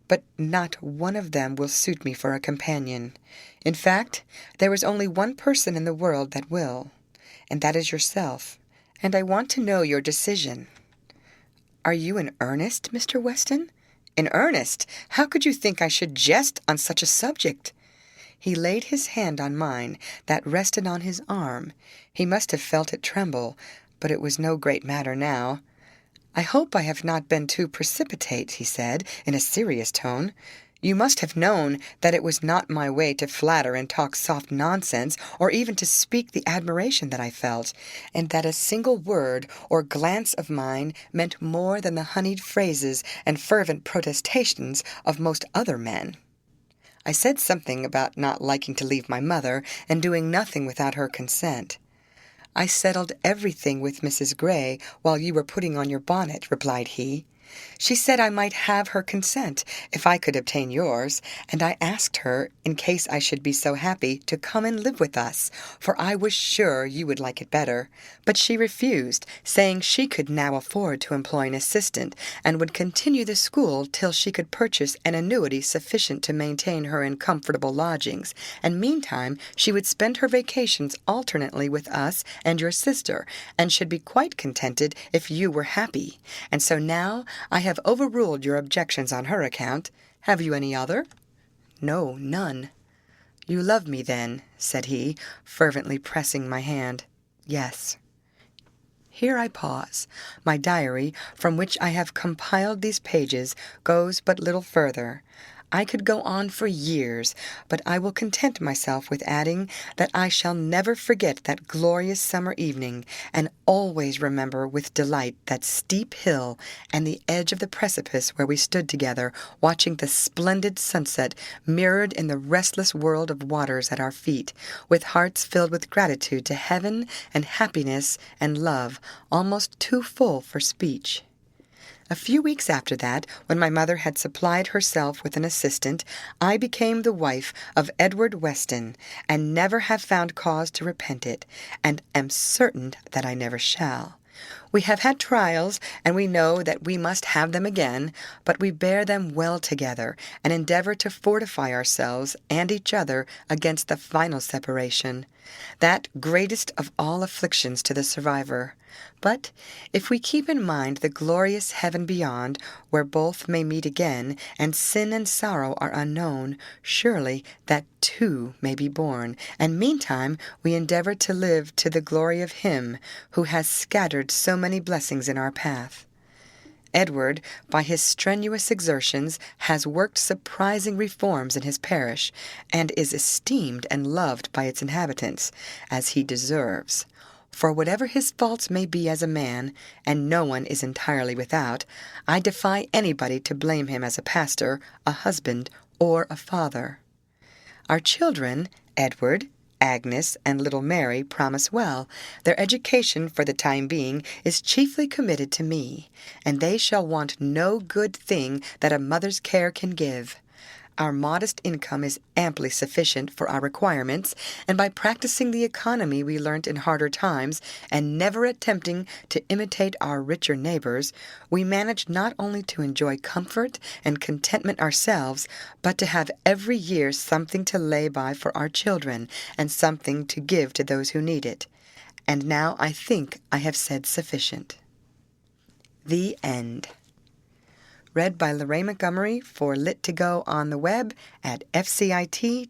But not one of them will suit me for a companion. In fact, there is only one person in the world that will, and that is yourself, and I want to know your decision." "Are you in earnest, Mr. Weston?" "In earnest? How could you think I should jest on such a subject?" He laid his hand on mine, that rested on his arm. He must have felt it tremble, but it was no great matter now. "I hope I have not been too precipitate," he said, in a serious tone. "You must have known that it was not my way to flatter and talk soft nonsense, or even to speak the admiration that I felt, and that a single word or glance of mine meant more than the honeyed phrases and fervent protestations of most other men. I said something about not liking to leave my mother, and doing nothing without her consent." "I settled everything with Mrs. Gray while you were putting on your bonnet," replied he. "She said I might have her consent if I could obtain yours, and I asked her, in case I should be so happy, to come and live with us, for I was sure you would like it better. But she refused, saying she could now afford to employ an assistant, and would continue the school till she could purchase an annuity sufficient to maintain her in comfortable lodgings, and meantime she would spend her vacations alternately with us and your sister, and should be quite contented if you were happy. And so now I have overruled your objections on her account. Have you any other?" "No, none." "You love me, then?" said he, fervently pressing my hand. "Yes." Here I pause. My diary, from which I have compiled these pages, goes but little further. I could go on for years, but I will content myself with adding that I shall never forget that glorious summer evening, and always remember with delight that steep hill and the edge of the precipice where we stood together, watching the splendid sunset mirrored in the restless world of waters at our feet, with hearts filled with gratitude to heaven and happiness and love, almost too full for speech. A few weeks after that, when my mother had supplied herself with an assistant, I became the wife of Edward Weston, and never have found cause to repent it, and am certain that I never shall. We have had trials, and we know that we must have them again, but we bear them well together, and endeavor to fortify ourselves and each other against the final separation, that greatest of all afflictions to the survivor. But if we keep in mind the glorious heaven beyond, where both may meet again, and sin and sorrow are unknown, surely that too may be borne, and meantime we endeavor to live to the glory of Him who has scattered so many blessings in our path. Edward, by his strenuous exertions, has worked surprising reforms in his parish, and is esteemed and loved by its inhabitants, as he deserves. For whatever his faults may be as a man, and no one is entirely without, I defy anybody to blame him as a pastor, a husband, or a father. Our children, Edward, Agnes, and little Mary, promise well. Their education, for the time being, is chiefly committed to me, and they shall want no good thing that a mother's care can give. Our modest income is amply sufficient for our requirements, and by practicing the economy we learnt in harder times, and never attempting to imitate our richer neighbors, we manage not only to enjoy comfort and contentment ourselves, but to have every year something to lay by for our children, and something to give to those who need it. And now I think I have said sufficient. The End. Read by Lorraine Montgomery for Lit2Go on the web at fcit.usf.edu.